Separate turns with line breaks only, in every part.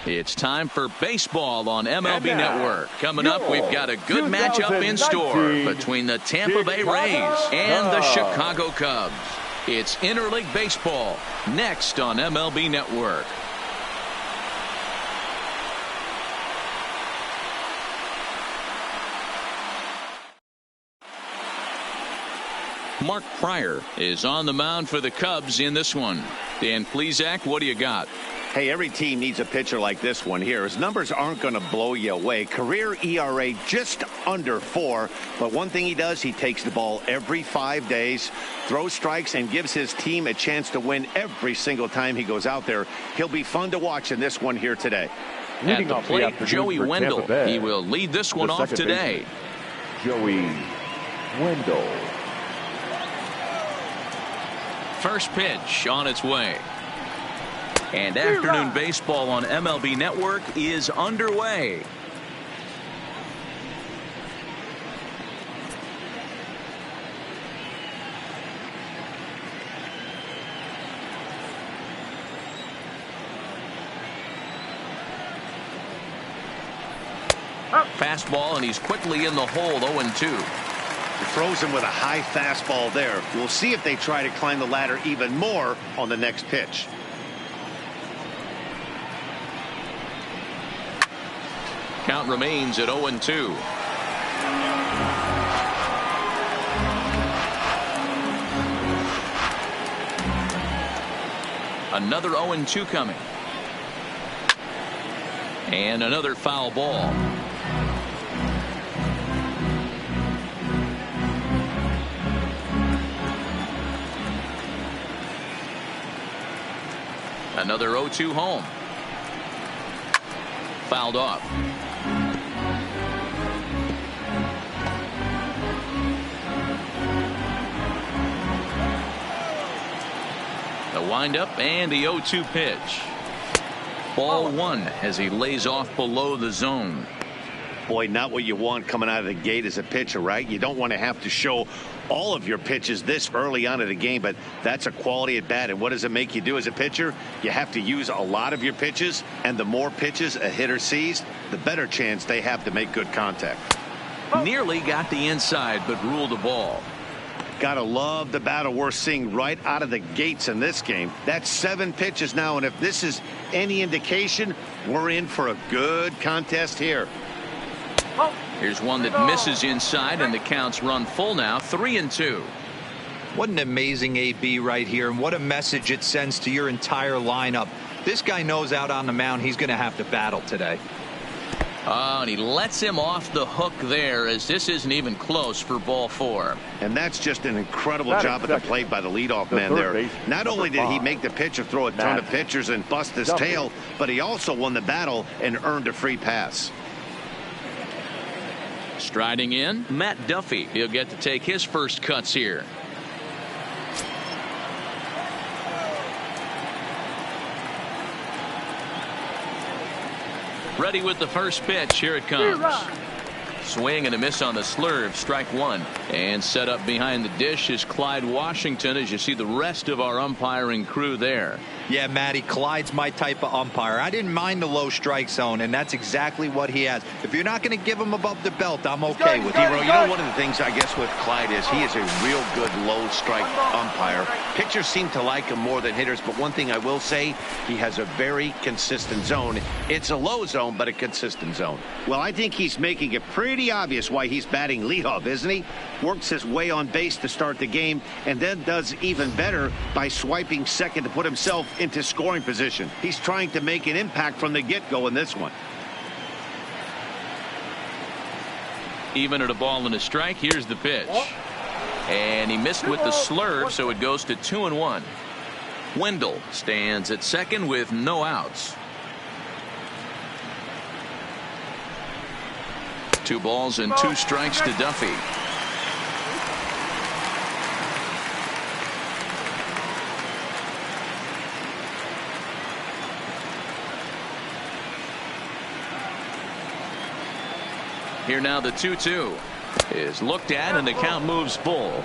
It's time for baseball on MLB Network. Coming up, we've got a good matchup in store between the Tampa Bay Rays and the Chicago Cubs. It's interleague baseball next on MLB Network. Mark Pryor is on the mound for the Cubs in this one. Dan Plesac, what do you got?
Hey, every team needs a pitcher like this one here. His numbers aren't going to blow you away. Career ERA just under 4. But one thing he does, he takes the ball every 5 days, throws strikes, and gives his team a chance to win every single time he goes out there. He'll be fun to watch in this one here today.
At the plate, Joey Wendell. He will lead this one off today.
Joey Wendell.
First pitch on its way. And afternoon baseball on MLB Network is underway. Fastball, and he's quickly in the hole, 0-2.
Throws him with a high fastball there. We'll see if they try to climb the ladder even more on the next pitch.
Count remains at 0-2. Another 0-2 coming. And another foul ball. Another 0-2 home. Fouled off. The windup and the 0-2 pitch. Ball 1 as he lays off below the zone.
Boy, not what you want coming out of the gate as a pitcher, right? You don't want to have to show all of your pitches this early on in the game, but that's a quality at bat. And what does it make you do as a pitcher? You have to use a lot of your pitches, and the more pitches a hitter sees, the better chance they have to make good contact.
Nearly got the inside, but ruled the ball.
Gotta love the battle we're seeing right out of the gates in this game. That's 7 pitches now, and if this is any indication, we're in for a good contest here.
Here's one that misses inside, and the count's run full now, 3-2.
What an amazing AB right here, and what a message it sends to your entire lineup. This guy knows out on the mound he's going to have to battle today.
Oh, and he lets him off the hook there, as this isn't even close for ball 4.
And that's just an incredible job at the plate by the leadoff man there. Not only did he make the pitcher throw a ton of pitchers and bust his tail, but he also won the battle and earned a free pass.
Striding in, Matt Duffy. He'll get to take his first cuts here. Ready with the first pitch. Here it comes. Swing and a miss on the slurve. Strike 1. And set up behind the dish is Clyde Washington, as you see the rest of our umpiring crew there.
Yeah, Matty, Clyde's my type of umpire. I didn't mind the low strike zone, and that's exactly what he has. If you're not going to give him above the belt, I'm okay with it.
You know, one of the things I guess with Clyde is he is a real good low strike umpire. Pitchers seem to like him more than hitters, but one thing I will say, he has a very consistent zone. It's a low zone, but a consistent zone. Well, I think he's making it pretty obvious why he's batting leadoff, isn't he? Works his way on base to start the game, and then does even better by swiping second to put himself into scoring position. He's trying to make an impact from the get-go in this one.
Even at a ball and a strike, here's the pitch. And he missed with the slurve, so it goes to 2-1. Wendell stands at second with no outs. 2 balls and 2 strikes to Duffy. Here now the 2-2 is looked at, and the count moves full.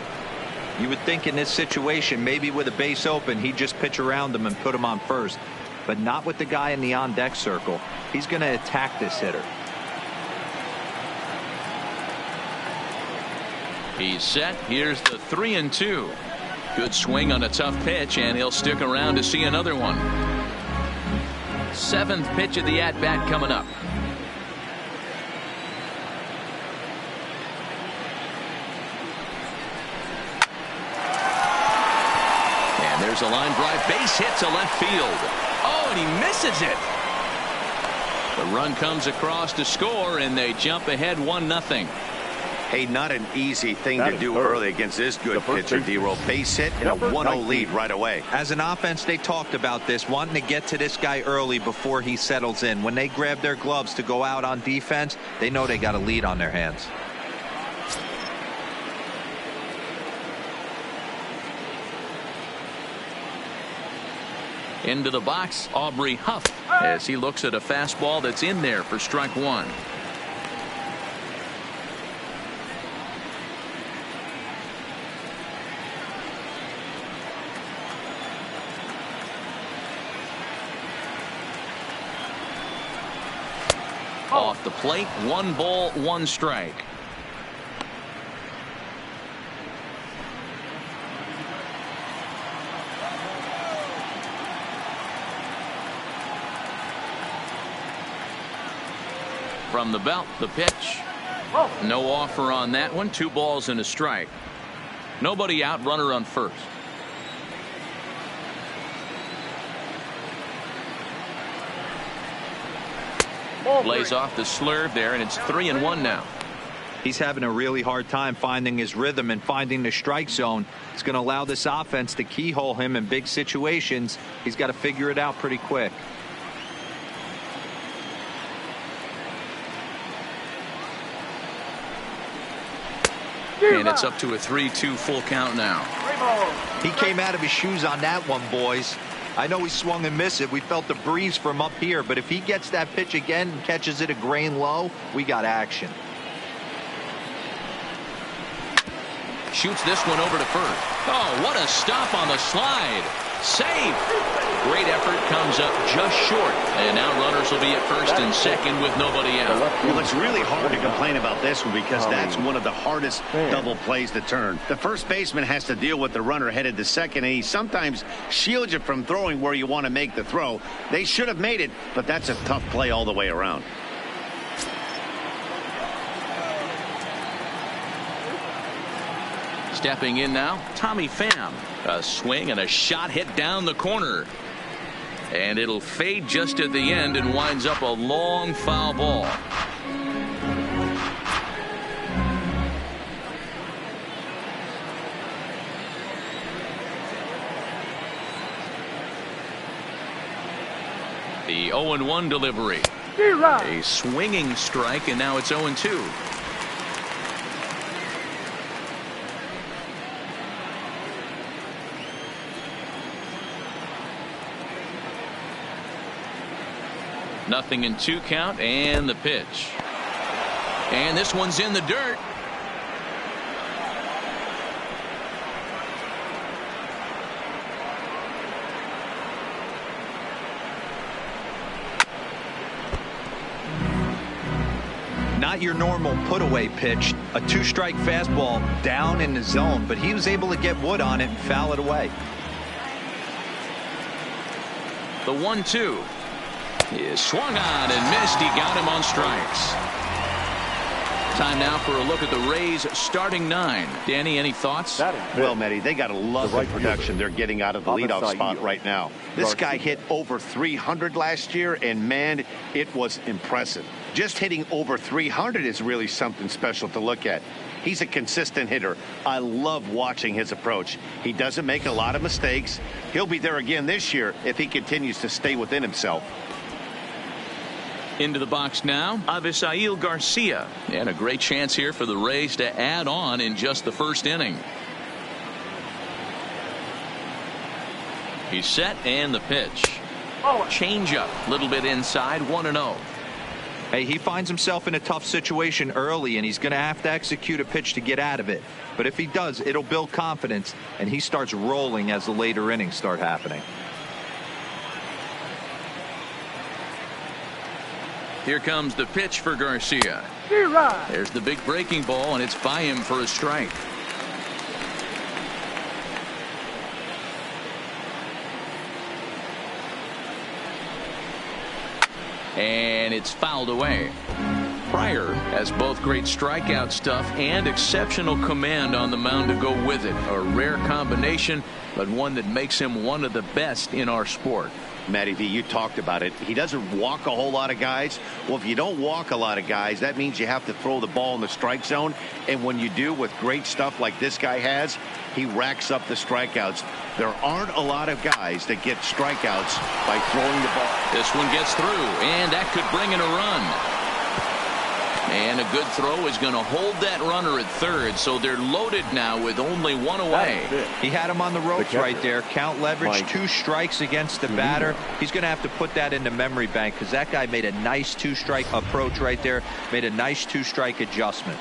You would think in this situation, maybe with a base open, he'd just pitch around him and put him on first. but not with the guy in the on-deck circle. He's going to attack this hitter.
He's set. Here's the 3-2. Good swing on a tough pitch, and he'll stick around to see another one. 7th pitch of the at-bat coming up. And there's a line drive, base hit to left field. Oh, and he misses it. The run comes across to score, and they jump ahead 1-0.
Hey, not an easy thing to do early against this good pitcher, D-Roll. Base hit and a 1-0 lead right away.
As an offense, they talked about this, wanting to get to this guy early before he settles in. When they grab their gloves to go out on defense, they know they got a lead on their hands.
Into the box, Aubrey Huff, as he looks at a fastball that's in there for strike one. Off the plate, 1 ball, 1 strike. From the belt, the pitch. No offer on that one. 2 balls and a strike. Nobody out, runner on first. Lays off the slurve there, and it's 3-1 now.
He's having a really hard time finding his rhythm and finding the strike zone. It's going to allow this offense to keyhole him in big situations. He's got to figure it out pretty quick.
And it's up to a 3-2 full count now.
He came out of his shoes on that one, boys. I know he swung and missed it. We felt the breeze from up here, but if he gets that pitch again and catches it a grain low, we got action.
Shoots this one over to first. Oh, what a stop on the slide. Save. Great effort, comes up just short. And now runners will be at first and second with nobody out.
Well, it's really hard to complain about this one because that's one of the hardest double plays to turn. The first baseman has to deal with the runner headed to second, and he sometimes shields you from throwing where you want to make the throw. They should have made it, but that's a tough play all the way around.
Stepping in now, Tommy Pham. A swing and a shot hit down the corner. And it'll fade just at the end and winds up a long foul ball. The 0-1 delivery. A swinging strike, and now it's 0-2. Nothing in 2 count, and the pitch. And this one's in the dirt.
Not your normal put away pitch. A 2-strike fastball down in the zone, but he was able to get wood on it and foul it away.
The 1-2 is swung on and missed. He got him on strikes. Time now for a look at the Rays starting 9. Danny, any thoughts?
Well, Matty, they got to love the production they're getting out of the leadoff spot right now. This guy hit over 300 last year, and man, it was impressive. Just hitting over 300 is really something special to look at. He's a consistent hitter. I love watching his approach. He doesn't make a lot of mistakes. He'll be there again this year if he continues to stay within himself.
Into the box now, Avisail Garcia. And a great chance here for the Rays to add on in just the first inning. He's set, and the pitch. Change up, a little bit inside, 1-0.
Hey, he finds himself in a tough situation early, and he's going to have to execute a pitch to get out of it. But if he does, it'll build confidence, and he starts rolling as the later innings start happening.
Here comes the pitch for Garcia. There's the big breaking ball, and it's by him for a strike. And it's fouled away. Pryor has both great strikeout stuff and exceptional command on the mound to go with it. A rare combination, but one that makes him one of the best in our sport.
Matty V, you talked about it. He doesn't walk a whole lot of guys. Well, if you don't walk a lot of guys, that means you have to throw the ball in the strike zone. And when you do, with great stuff like this guy has, he racks up the strikeouts. There aren't a lot of guys that get strikeouts by throwing the ball.
This one gets through, and that could bring in a run. And a good throw is going to hold that runner at third, so they're loaded now with only one away.
He had him on the ropes right there. Count leverage, 2 strikes against the batter. He's going to have to put that into memory bank because that guy made a nice 2-strike approach right there, made a nice 2-strike adjustment.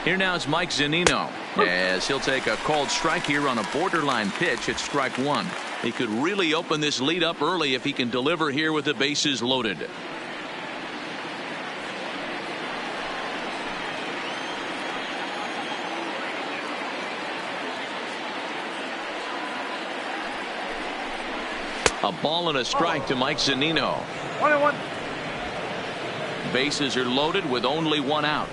Here now is Mike Zunino, as he'll take a called strike here on a borderline pitch at strike 1. He could really open this lead up early if he can deliver here with the bases loaded. A ball and a strike to Mike Zunino.
1-1.
Bases are loaded with only one out.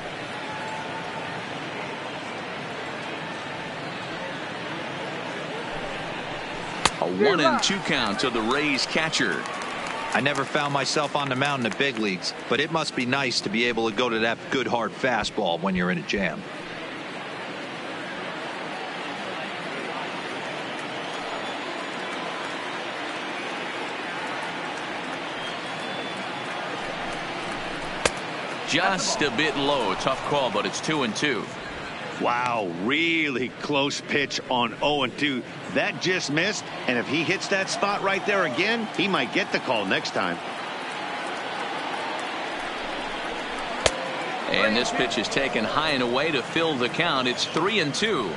A 1-2 count to the Rays catcher.
I never found myself on the mound in the big leagues, but it must be nice to be able to go to that good hard fastball when you're in a jam.
Just a bit low. Tough call, but it's 2-2.
Wow, really close pitch on 0-2. That just missed, and if he hits that spot right there again, he might get the call next time.
And this pitch is taken high and away to fill the count. It's 3-2.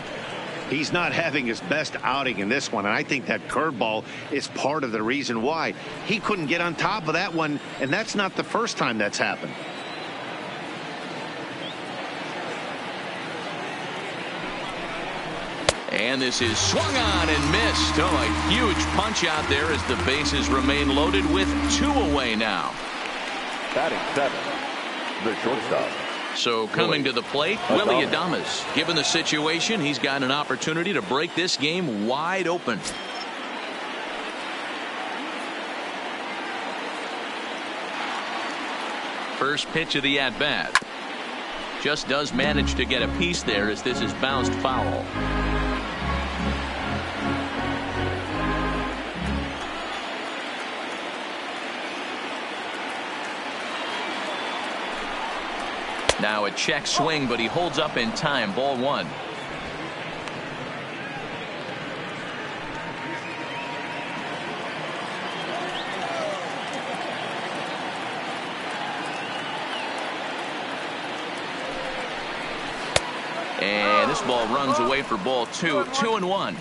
He's not having his best outing in this one, and I think that curveball is part of the reason why. He couldn't get on top of that one, and that's not the first time that's happened.
And this is swung on and missed. Oh, a huge punch out there as the bases remain loaded with 2 away now.
Batting 7, the shortstop.
So coming to the plate, Willy Adames. Given the situation, he's got an opportunity to break this game wide open. First pitch of the at-bat. Just does manage to get a piece there as this is bounced foul. Now a check swing, but he holds up in time. Ball 1. And this ball runs away for ball 2. 2-1.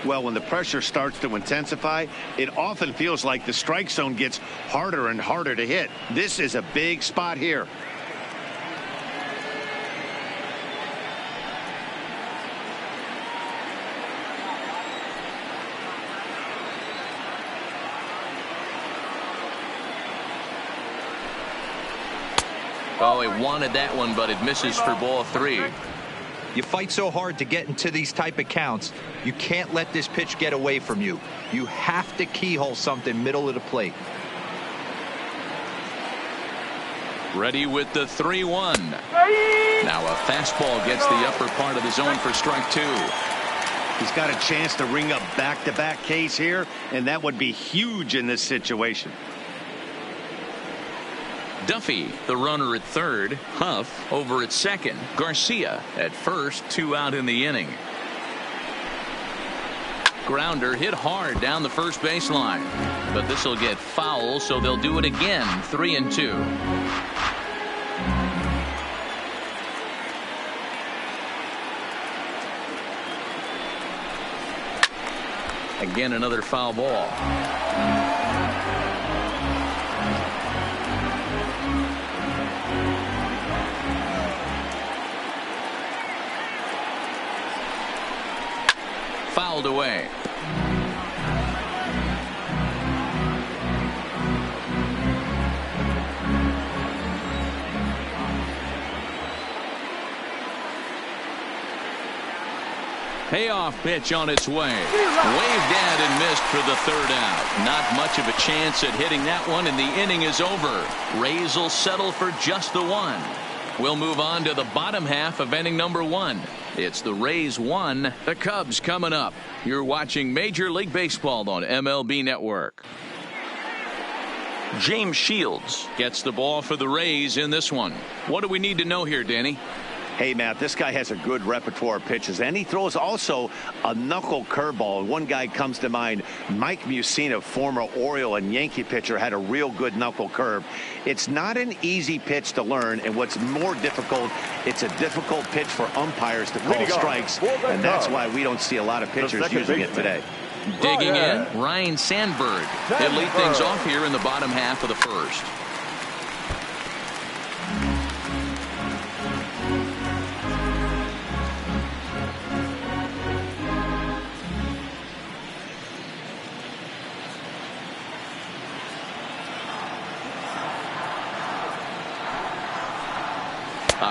Well, when the pressure starts to intensify, it often feels like the strike zone gets harder and harder to hit. This is a big spot here.
Oh, he wanted that one, but it misses for ball 3.
You fight so hard to get into these type of counts. You can't let this pitch get away from you. You have to keyhole something middle of the plate.
Ready with the 3-1. Now a fastball gets the upper part of the zone for strike 2.
He's got a chance to ring up back-to-back Ks here, and that would be huge in this situation.
Duffy, the runner at third. Huff over at second. Garcia at first. 2 out in the inning. Grounder hit hard down the first baseline, but this will get foul, so they'll do it again. 3-2. Again, another foul ball. Fouled away. Payoff pitch on its way. Waved at and missed for the third out. Not much of a chance at hitting that one, and the inning is over. Rays will settle for just the one. We'll move on to the bottom half of inning number 1. It's the Rays 1, the Cubs coming up. You're watching Major League Baseball on MLB Network. James Shields gets the ball for the Rays in this one. What do we need to know here, Danny?
Hey, Matt, this guy has a good repertoire of pitches, and he throws also a knuckle curveball. One guy comes to mind, Mike Mussina, former Oriole and Yankee pitcher, had a real good knuckle curve. It's not an easy pitch to learn, and what's more difficult, it's a difficult pitch for umpires to call strikes, and that's why we don't see a lot of pitchers using it today.
Digging in, Ryan Sandberg. He'll lead things off here in the bottom half of the first.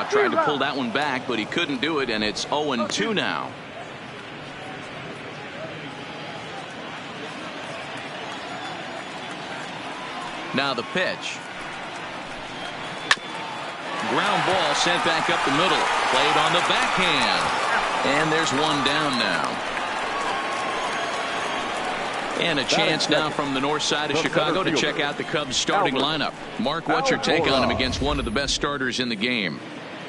Tried to pull that one back, but he couldn't do it, and it's 0-2 now. Now the pitch. Ground ball sent back up the middle. Played on the backhand. And there's one down now. And a chance now from the north side of Chicago to check out the Cubs starting lineup. Mark, what's your take on him against one of the best starters in the game?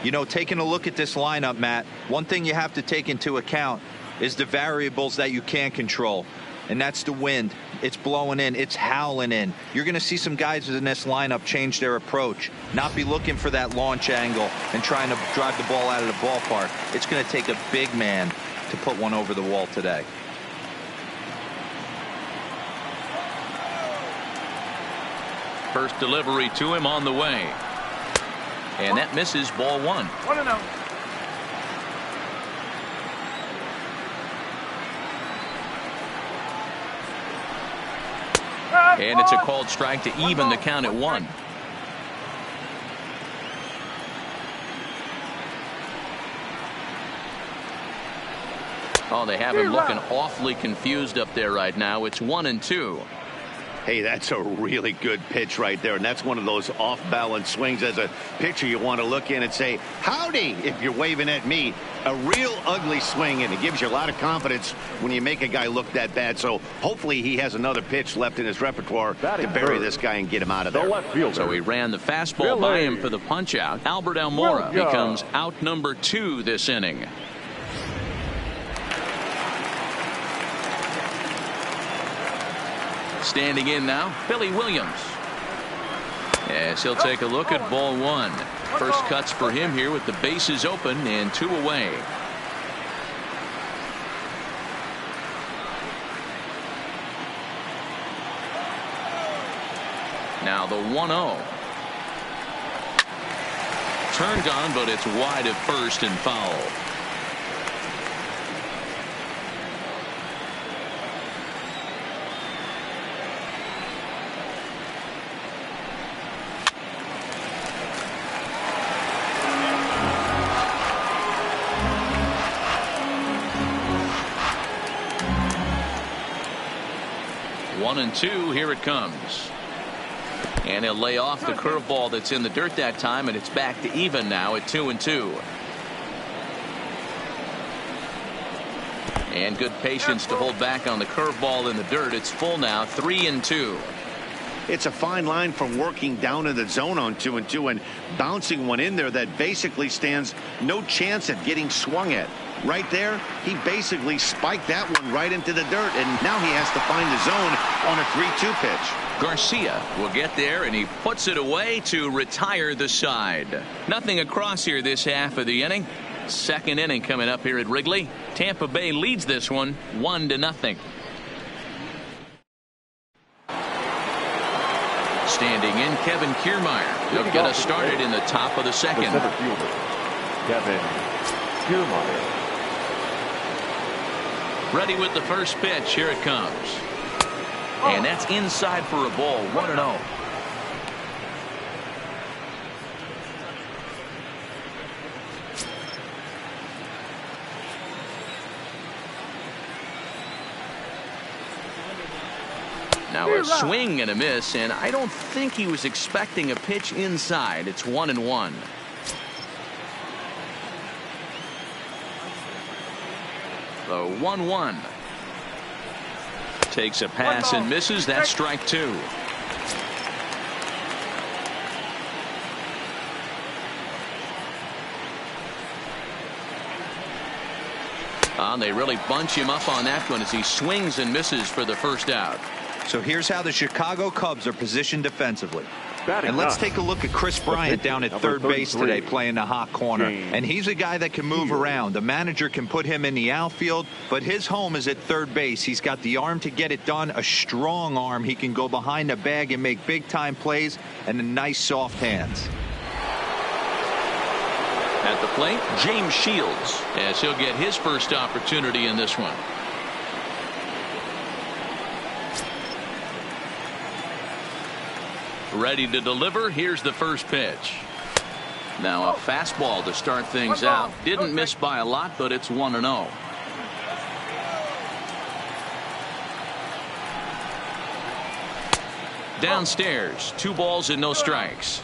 You know, taking a look at this lineup, Matt, one thing you have to take into account is the variables that you can't control. And that's the wind. It's blowing in. It's howling in. You're going to see some guys in this lineup change their approach, not be looking for that launch angle and trying to drive the ball out of the ballpark. It's going to take a big man to put one over the wall today.
First delivery to him on the way. And that misses, ball 1.
1-0.
And it's a called strike to even the count at 1. Oh, they have him looking awfully confused up there right now. It's 1-2.
Hey, that's a really good pitch right there, and that's one of those off-balance swings. As a pitcher, you want to look in and say, howdy, if you're waving at me. A real ugly swing, and it gives you a lot of confidence when you make a guy look that bad. So hopefully he has another pitch left in his repertoire to bury this guy and get him out of there.
So he ran the fastball by him for the punch-out. Albert Almora becomes out number 2 this inning. Standing in now, Billy Williams. Yes, he'll take a look at ball 1. First cuts for him here with the bases open and 2 away. Now the 1-0. Turned on, but it's wide at first and foul. One and 2, here it comes. And he'll lay off the curveball that's in the dirt that time, and it's back to even now at 2-2. And good patience to hold back on the curveball in the dirt. It's full now, 3-2.
It's a fine line from working down in the zone on 2-2 and bouncing one in there that basically stands no chance at getting swung at. Right there, he basically spiked that one right into the dirt, and now he has to find the zone on a 3-2 pitch.
Garcia will get there, and he puts it away to retire the side. Nothing across here this half of the inning. Second inning coming up here at Wrigley. Tampa Bay leads this one 1-0. standing in Kevin Kiermaier. He'll get us started in the top of the second.
The center fielder, Kevin Kiermaier.
Ready with the first pitch. Here it comes. And that's inside for a ball. 1-0. Now a swing and a miss, and I don't think he was expecting a pitch inside. It's 1-1. The 1-1. Takes a pass and misses. That's strike two. They really bunch him up on that one as he swings and misses for the first out.
So here's how the Chicago Cubs are positioned defensively. And let's take a look at Chris Bryant down at third base today playing the hot corner. And he's a guy that can move around. The manager can put him in the outfield, but his home is at third base. He's got the arm to get it done, a strong arm. He can go behind the bag and make big-time plays, and the nice soft hands.
At the plate, James Shields, as he'll get his first opportunity in this one. Ready to deliver. Here's the first pitch. Now a fastball to start things out. Didn't miss by a lot, but it's 1-0. Downstairs, 2 balls and no strikes.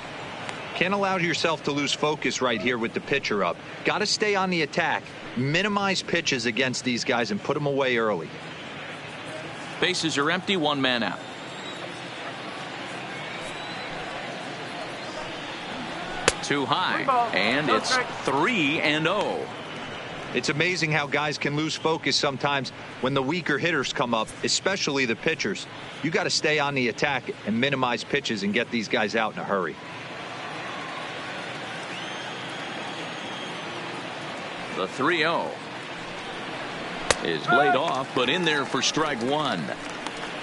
Can't allow yourself to lose focus right here with the pitcher up. Got to stay on the attack. Minimize pitches against these guys and put them away early.
Bases are empty. 1 man out. Too high, and it's 3-0.
It's amazing how guys can lose focus sometimes when the weaker hitters come up, especially the pitchers. You got to stay on the attack and minimize pitches and get these guys out in a hurry.
The 3-0 is laid off, but in there for strike one.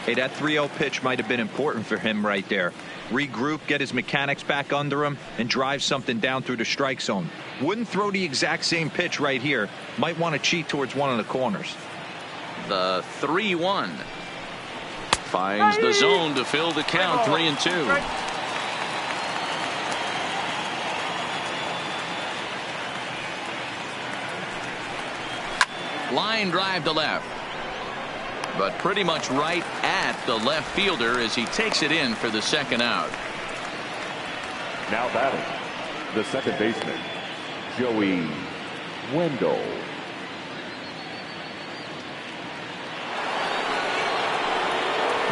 Hey, that 3-0 pitch might have been important for him right there. Regroup, get his mechanics back under him, and drive something down through the strike zone. Wouldn't throw the exact same pitch right here. Might want to cheat towards one of the corners.
The 3-1 finds the zone to fill the count. 3-2. Line drive to left, but pretty much right at the left fielder as he takes it in for the second out.
Now batting, the second baseman, Joey Wendell.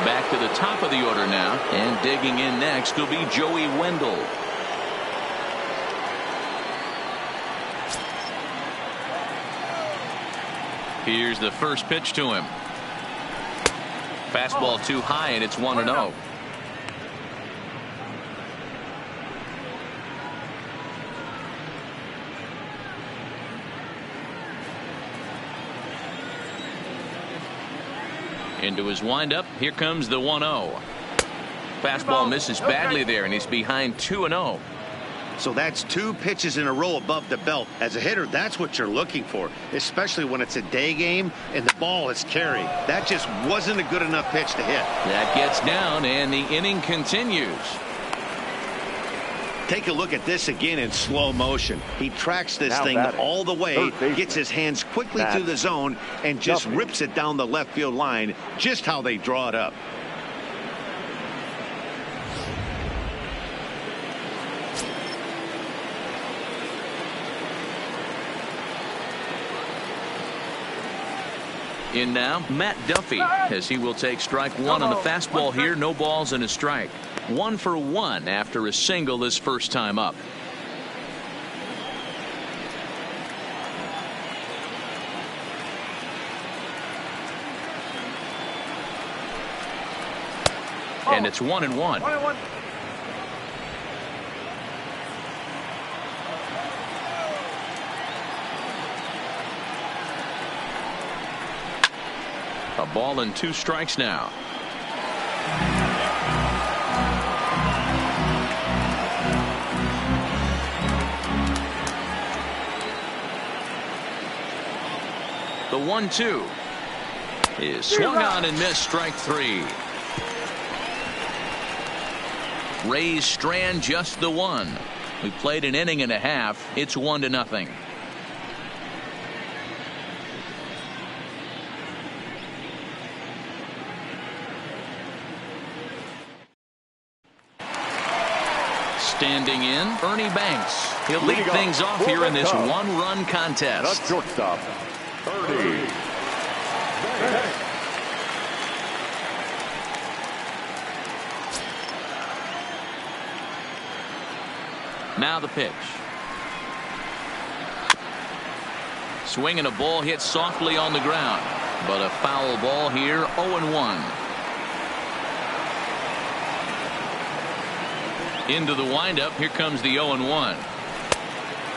Back to the top of the order now, and digging in next will be Joey Wendell. Here's the first pitch to him. Fastball too high, and it's 1-0. Into his windup. Here comes the 1-0. Fastball misses badly there, and he's behind 2-0.
So that's 2 pitches in a row above the belt. As a hitter, that's what you're looking for, especially when it's a day game and the ball is carried. That just wasn't a good enough pitch to hit.
That gets down, and the inning continues.
Take a look at this again in slow motion. He tracks this thing all the way, gets his hands quickly through the zone, and just rips it down the left field line, just how they draw it up.
In now, Matt Duffy, as he will take strike one on the fastball here. No balls and a strike. 1 for 1 after a single this first time up. And it's 1-1. A ball and 2 strikes now. 1-2 is swung on and missed, strike 3. Rays strand just the one. We played an inning and a half. It's 1-0. Standing in, Ernie Banks. He'll lead things off here in this one-run contest.
The shortstop, Ernie Banks.
Now the pitch. Swing and a ball hit softly on the ground, but a foul ball here. 0-1. Into the windup. Here comes the 0-1.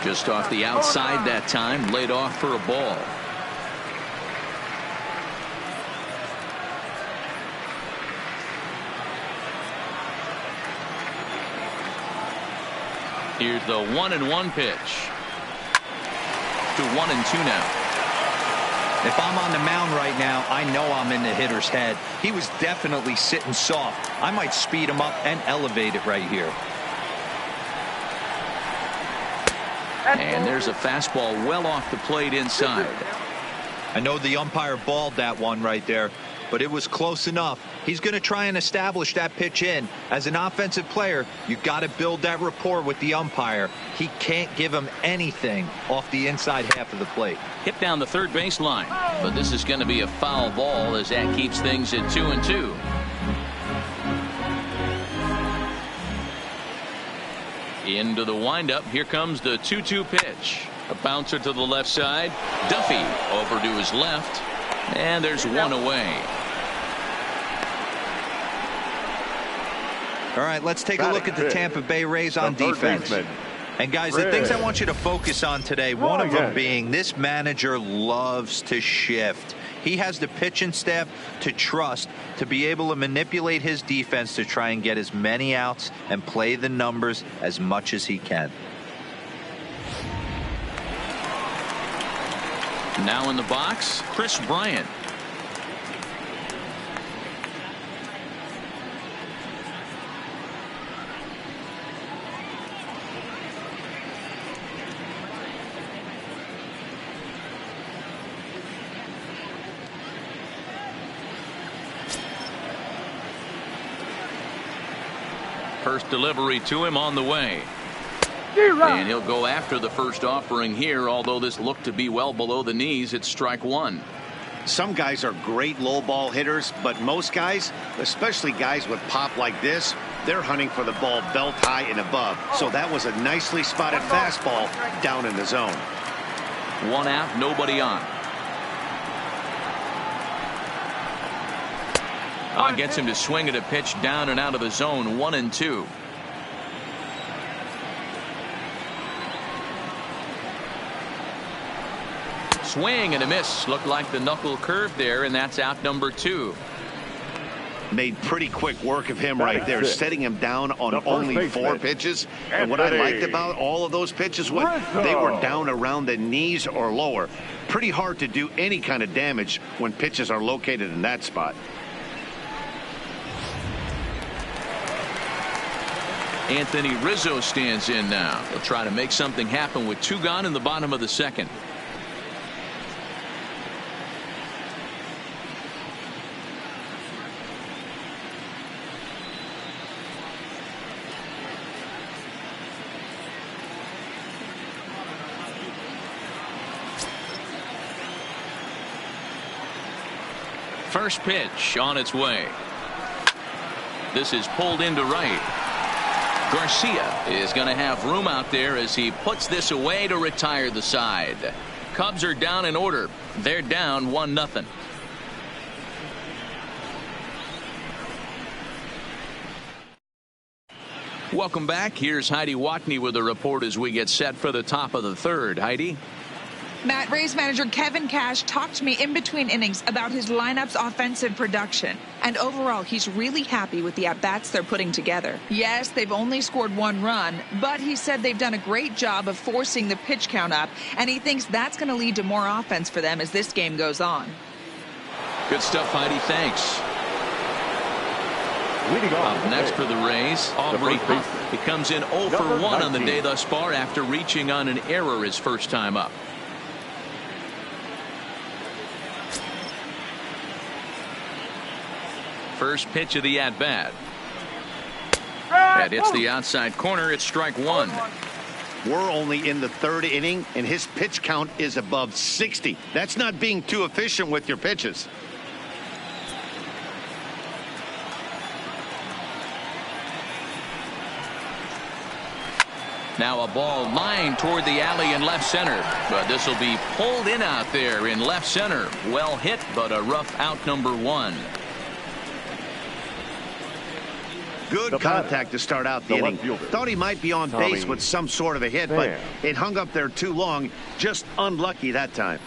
Just off the outside that time. Laid off for a ball. Here's the 1-1 pitch. To 1-2 now.
If I'm on the mound right now, I know I'm in the hitter's head. He was definitely sitting soft. I might speed him up and elevate it right here.
And there's a fastball well off the plate inside.
I know the umpire balled that one right there, but it was close enough. He's going to try and establish that pitch in. As an offensive player, you've got to build that rapport with the umpire. He can't give him anything off the inside half of the plate.
Hit down the third base line, but this is going to be a foul ball as that keeps things at 2-2. Into the windup. Here comes the 2-2 pitch. A bouncer to the left side. Duffy over to his left, and there's one away.
All right, let's take a look at the Tampa Bay Rays on defense. And guys, the things I want you to focus on today, one of them being this manager loves to shift. He has the pitching staff to trust to be able to manipulate his defense to try and get as many outs and play the numbers as much as he can.
Now in the box, Chris Bryant. First delivery to him on the way. And he'll go after the first offering here, although this looked to be well below the knees. It's strike one.
Some guys are great low ball hitters, but most guys, especially guys with pop like this, they're hunting for the ball belt high and above. So that was a nicely spotted fastball down in the zone.
One out, nobody on. Gets him to swing at a pitch down and out of the zone. 1-2. Swing and a miss. Looked like the knuckle curve there, and that's out number 2.
Made pretty quick work of him right there, setting him down on only 4 pitches. And what I liked about all of those pitches was they were down around the knees or lower. Pretty hard to do any kind of damage when pitches are located in that spot.
Anthony Rizzo stands in now. He'll try to make something happen with 2 gone in the bottom of the second. First pitch on its way. This is pulled into right. Garcia is going to have room out there as he puts this away to retire the side. Cubs are down in order. They're down 1-0. Welcome back. Here's Heidi Watney with a report as we get set for the top of the third. Heidi.
Matt, Rays manager Kevin Cash talked to me in between innings about his lineup's offensive production. And overall, he's really happy with the at-bats they're putting together. Yes, they've only scored 1 run, but he said they've done a great job of forcing the pitch count up, and he thinks that's going to lead to more offense for them as this game goes on.
Good stuff, Heidi. Thanks. Up next for the Rays, Aubrey Huff. He comes in 0 for 1 on the day thus far after reaching on an error his first time up. First pitch of the at-bat. That hits the outside corner. It's strike 1.
We're only in the 3rd inning, and his pitch count is above 60. That's not being too efficient with your pitches.
Now a ball lined toward the alley in left center, but this will be pulled in out there in left center. Well hit, but a rough out, number 1.
Good contact to start out the inning. Thought he might be on base with some sort of a hit, but it hung up there too long. Just unlucky that time.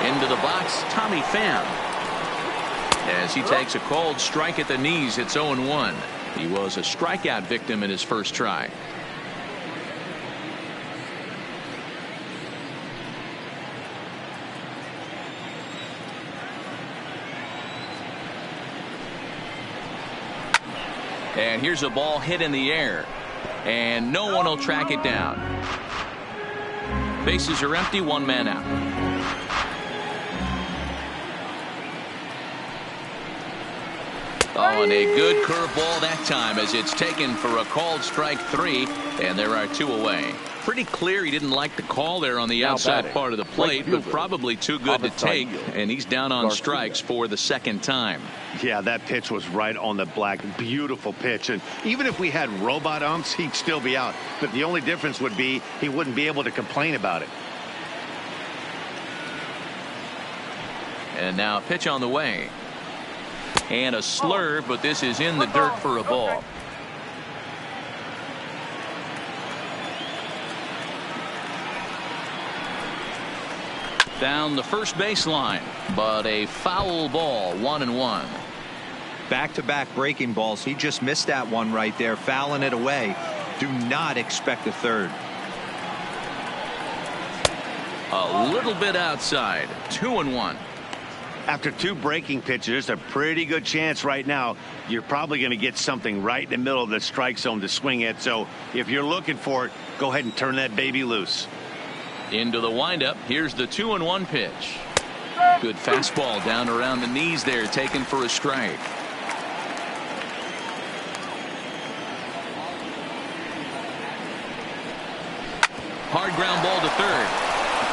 Into the box, Tommy Pham. As he takes a cold strike at the knees, it's 0-1. He was a strikeout victim in his first try. And here's a ball hit in the air, and no one will track it down. Bases are empty, 1 man out. Oh, and a good curveball that time as it's taken for a called strike 3, and there are 2 away. Pretty clear he didn't like the call there on the outside part of the plate, but probably too good to take, and he's down on strikes for the 2nd time.
Yeah, that pitch was right on the black. Beautiful pitch, and even if we had robot umps, he'd still be out. But the only difference would be he wouldn't be able to complain about it.
And now a pitch on the way. And a slurve, but this is in the dirt for a ball. Down the first baseline, but a foul ball, 1-1.
Back-to-back breaking balls. He just missed that one right there, fouling it away. Do not expect a third.
A little bit outside, 2-1.
After 2 breaking pitches, a pretty good chance right now you're probably going to get something right in the middle of the strike zone to swing at. So if you're looking for it, go ahead and turn that baby loose.
Into the windup. Here's the 2-1 pitch. Good fastball down around the knees there, taken for a strike. Hard ground ball to third.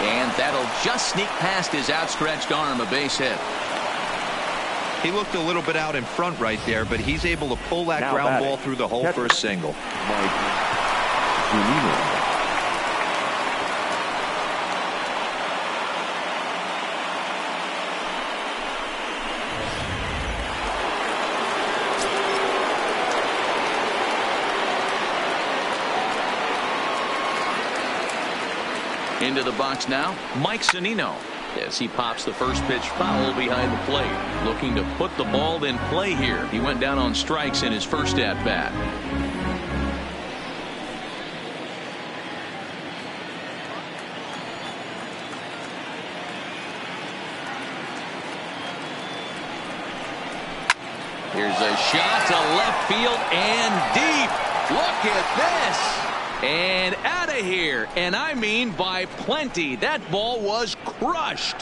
And that'll just sneak past his outstretched arm, a base hit.
He looked a little bit out in front right there, but he's able to pull that ground ball through the hole for a single.
Into the box now, Mike Zunino, as he pops the first pitch foul behind the plate, looking to put the ball in play here. He went down on strikes in his first at bat. Here's a shot to left field and deep. Look at this. And out of here, and I mean by plenty. That ball was crushed.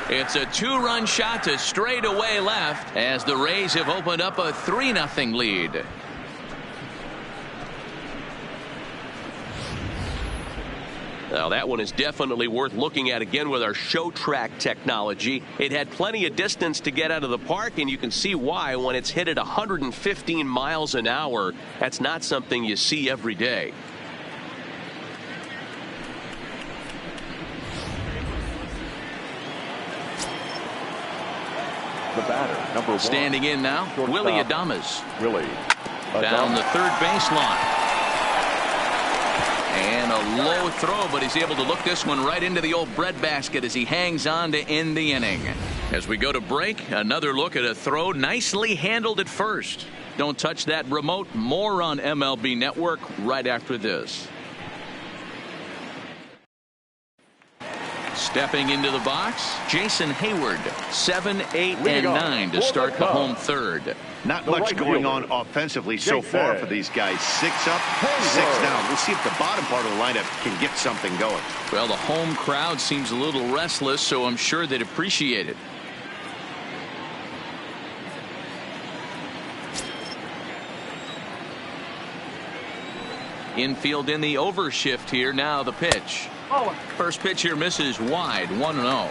It's a 2-run shot to straightaway left as the Rays have opened up a 3-0 lead.
Now that one is definitely worth looking at again with our show track technology. It had plenty of distance to get out of the park, and you can see why when it's hit at 115 miles an hour. That's not something you see every day.
The batter, number 1.
Standing in now, Willie Adames.
Willie
Down the third baseline. And a low throw, but he's able to look this one right into the old breadbasket as he hangs on to end the inning. As we go to break, another look at a throw nicely handled at first. Don't touch that remote. More on MLB Network right after this. Stepping into the box, Jason Hayward, 7, 8, and 9 to start the home third.
Not much going on offensively so far for these guys. 6 up, 6 down. We'll see if the bottom part of the lineup can get something going.
Well, the home crowd seems a little restless, so I'm sure they'd appreciate it. Infield in the overshift here. Now the pitch. First pitch here misses wide, 1-0.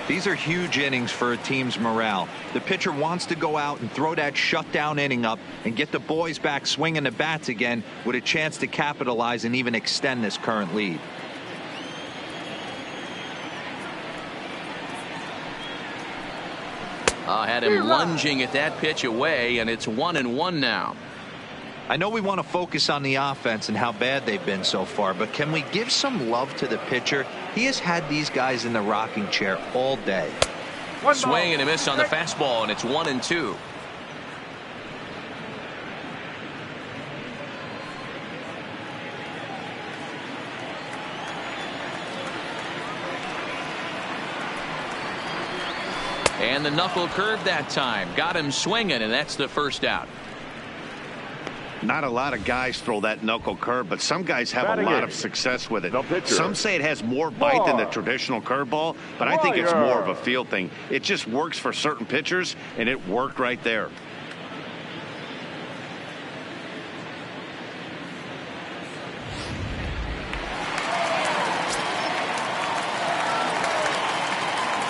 These are huge innings for a team's morale. The pitcher wants to go out and throw that shutdown inning up and get the boys back swinging the bats again with a chance to capitalize and even extend this current lead.
Had him lunging at that pitch away, and it's 1-1 now.
I know we want to focus on the offense and how bad they've been so far, but can we give some love to the pitcher? He has had these guys in the rocking chair all day.
Swing and a miss on the fastball, and it's 1-2. And the knuckle curve that time. Got him swinging, and that's the first out.
Not a lot of guys throw that knuckle curve, but some guys have a lot of success with it. Some say it has more bite than the traditional curveball, but I think it's more of a feel thing. It just works for certain pitchers, and it worked right there.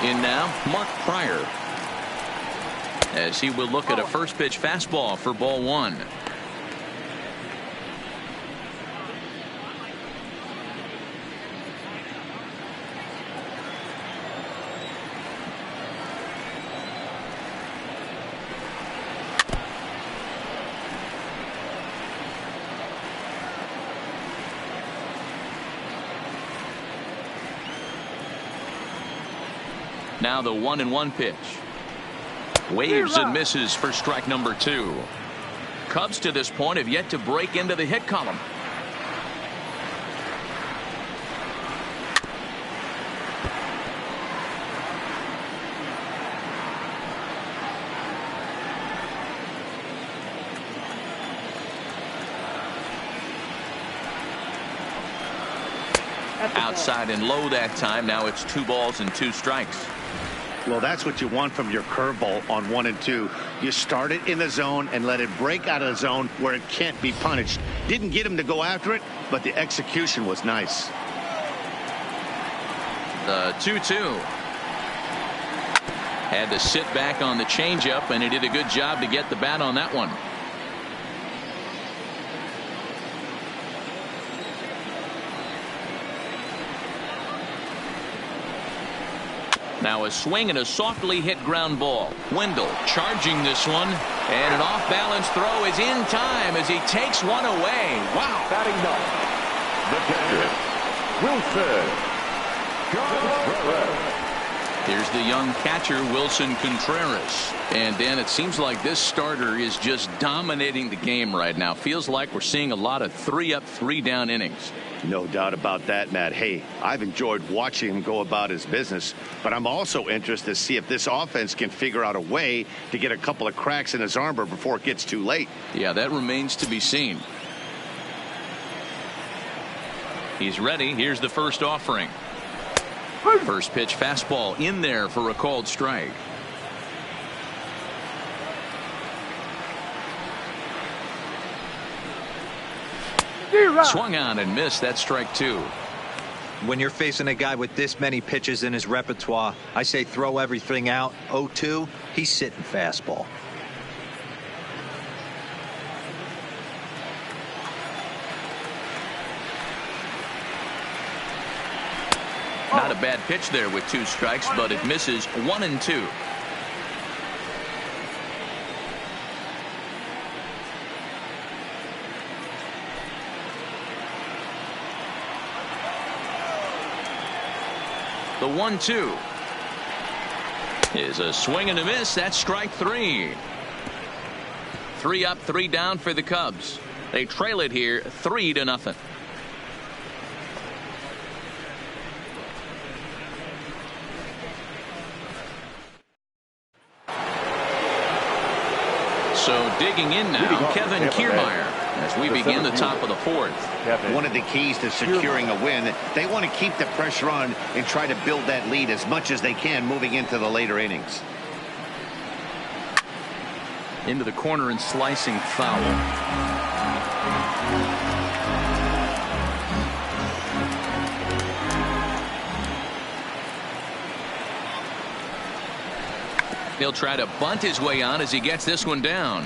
In now, Mark Pryor, as he will look at a first pitch fastball for ball 1. Now the 1-1 pitch. Waves and misses for strike number 2. Cubs to this point have yet to break into the hit column. Outside and low that time. Now it's 2 balls and 2 strikes.
Well, that's what you want from your curveball on 1 and 2. You start it in the zone and let it break out of the zone where it can't be punished. Didn't get him to go after it, but the execution was nice.
The 2-2. Had to sit back on the changeup, and he did a good job to get the bat on that one. Now a swing and a softly hit ground ball. Wendell charging this one, and an off-balance throw is in time as he takes one away. Wow.
Batting ninth, the catcher, Wilson Contreras.
Here's the young catcher, Wilson Contreras. And Dan, it seems like this starter is just dominating the game right now. Feels like we're seeing a lot of 3-up, 3-down innings.
No doubt about that, Matt. Hey, I've enjoyed watching him go about his business, but I'm also interested to see if this offense can figure out a way to get a couple of cracks in his armor before it gets too late.
Yeah, that remains to be seen. He's ready. Here's the first offering. First pitch fastball in there for a called strike. Swung on and missed. That's strike 2.
When you're facing a guy with this many pitches in his repertoire, I say throw everything out. 0-2, he's sitting fastball.
Not a bad pitch there with 2 strikes, but it misses 1 and 2. The 1-2 is a swing and a miss. That's strike 3. 3 up, 3 down for the Cubs. They trail it here 3-0. So digging in now, Kevin Kiermaier, as we begin the top of the 4th.
One of the keys to securing a win, they want to keep the pressure on and try to build that lead as much as they can moving into the later innings.
Into the corner and slicing foul. He'll try to bunt his way on as he gets this one down.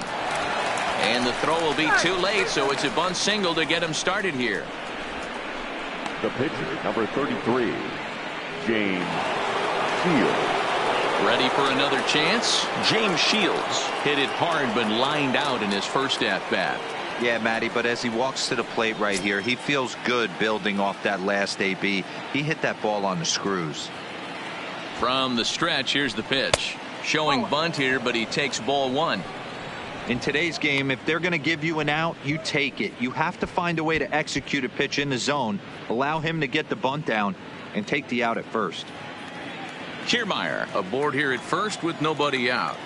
And the throw will be too late, so it's a bunt single to get him started here.
The pitcher, number 33, James Shields.
Ready for another chance? James Shields hit it hard but lined out in his first at-bat.
Yeah, Matty, but as he walks to the plate right here, he feels good building off that last AB. He hit that ball on the screws.
From the stretch, here's the pitch. Showing bunt here, but he takes ball 1.
In today's game, if they're going to give you an out, you take it. You have to find a way to execute a pitch in the zone, allow him to get the bunt down, and take the out at first.
Kiermaier aboard here at first with nobody out.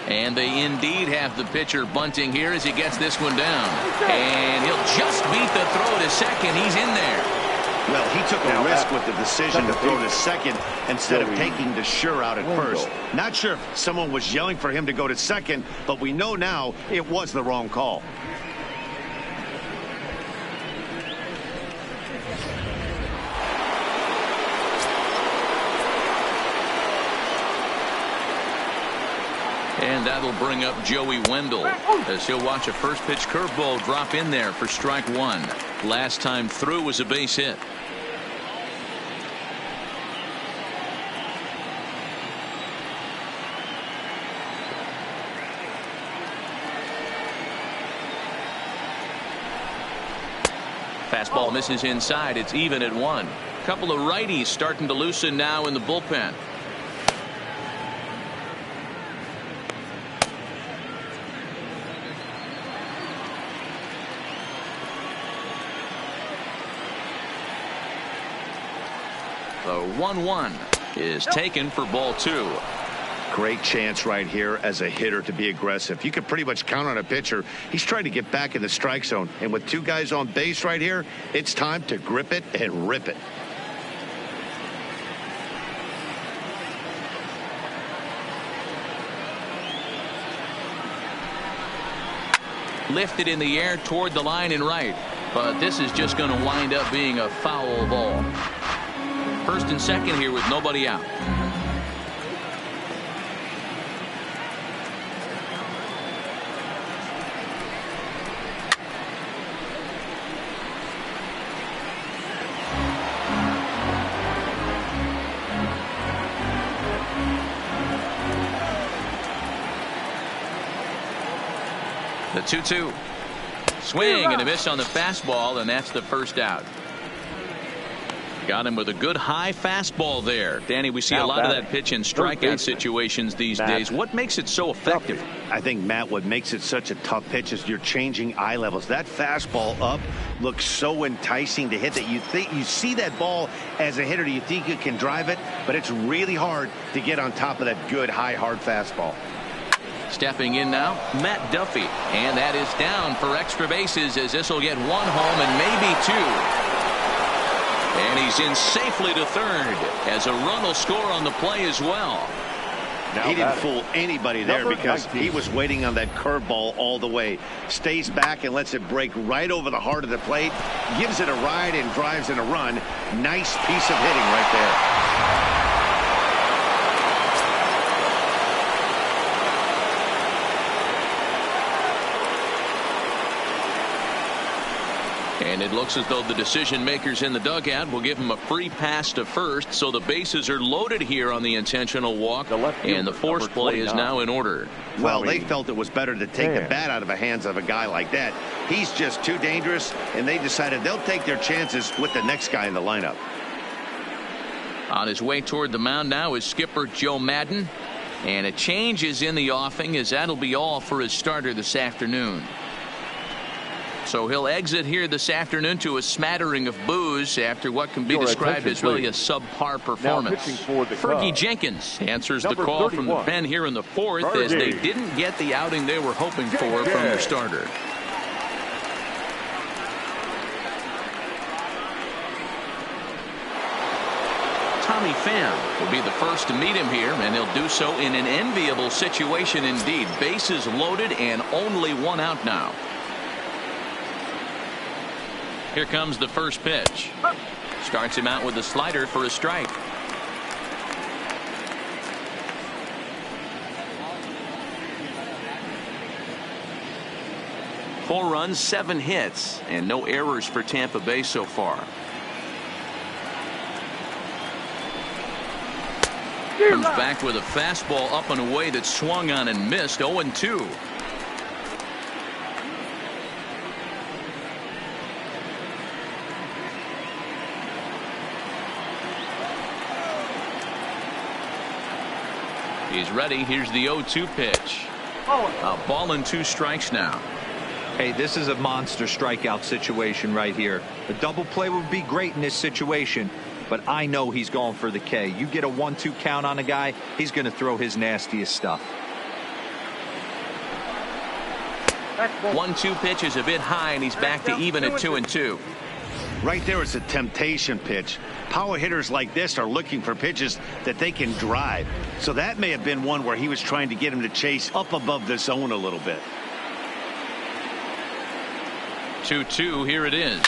And they indeed have the pitcher bunting here as he gets this one down. And he'll just beat the throw to second. He's in there.
Well, he took a risk with the decision to throw to second instead of taking the sure out at first. Not sure if someone was yelling for him to go to second, but we know now it was the wrong call.
And that'll bring up Joey Wendell as he'll watch a first pitch curveball drop in there for strike 1. Last time through was a base hit. Fastball misses inside. It's even at 1. Couple of righties starting to loosen now in the bullpen. The 1-1 is taken for ball 2.
Great chance right here as a hitter to be aggressive. You can pretty much count on a pitcher. He's trying to get back in the strike zone. And with 2 guys on base right here, it's time to grip it and rip it.
Lifted in the air toward the line and right. But this is just going to wind up being a foul ball. First and second here with nobody out. The 2-2. Swing and a miss on the fastball, and that's the first out. Got him with a good high fastball there. Danny, we see a lot of that pitch in strikeout situations these days. What makes it so effective?
I think, Matt, what makes it such a tough pitch is you're changing eye levels. That fastball up looks so enticing to hit that you think you see that ball as a hitter. You think you can drive it, but it's really hard to get on top of that good high hard fastball.
Stepping in now, Matt Duffy. And that is down for extra bases as this will get 1 home and maybe 2. And he's in safely to third as a run will score on the play as well.
He didn't fool anybody there because he was waiting on that curveball all the way. Stays back and lets it break right over the heart of the plate. Gives it a ride and drives in a run. Nice piece of hitting right there.
And it looks as though the decision makers in the dugout will give him a free pass to first, so the bases are loaded here on the intentional walk, and the force play is now in order.
Well, they felt it was better to take the bat out of the hands of a guy like that. He's just too dangerous, and they decided they'll take their chances with the next guy in the lineup.
On his way toward the mound now is skipper Joe Madden, and a change is in the offing, as that'll be all for his starter this afternoon. So he'll exit here this afternoon to a smattering of boos after what can be described as really a subpar performance. Fergie Jenkins answers the call from the pen here in the fourth, as they didn't get the outing they were hoping for from their starter. Tommy Pham will be the first to meet him here, and he'll do so in an enviable situation indeed. Bases loaded and only one out now. Here comes the first pitch. Starts him out with a slider for a strike. Four runs, 7 hits, and no errors for Tampa Bay so far. Comes back with a fastball up and away that swung on and missed. 0-2. He's ready. Here's the 0-2 pitch. A ball and 2 strikes now.
Hey, this is a monster strikeout situation right here. A double play would be great in this situation, but I know he's going for the K. You get a 1-2 count on a guy, he's going to throw his nastiest stuff.
1-2 pitch is a bit high, and he's back to even at 2-2.
Right there is a temptation pitch. Power hitters like this are looking for pitches that they can drive. So that may have been one where he was trying to get him to chase up above the zone a little bit.
2-2, here it is.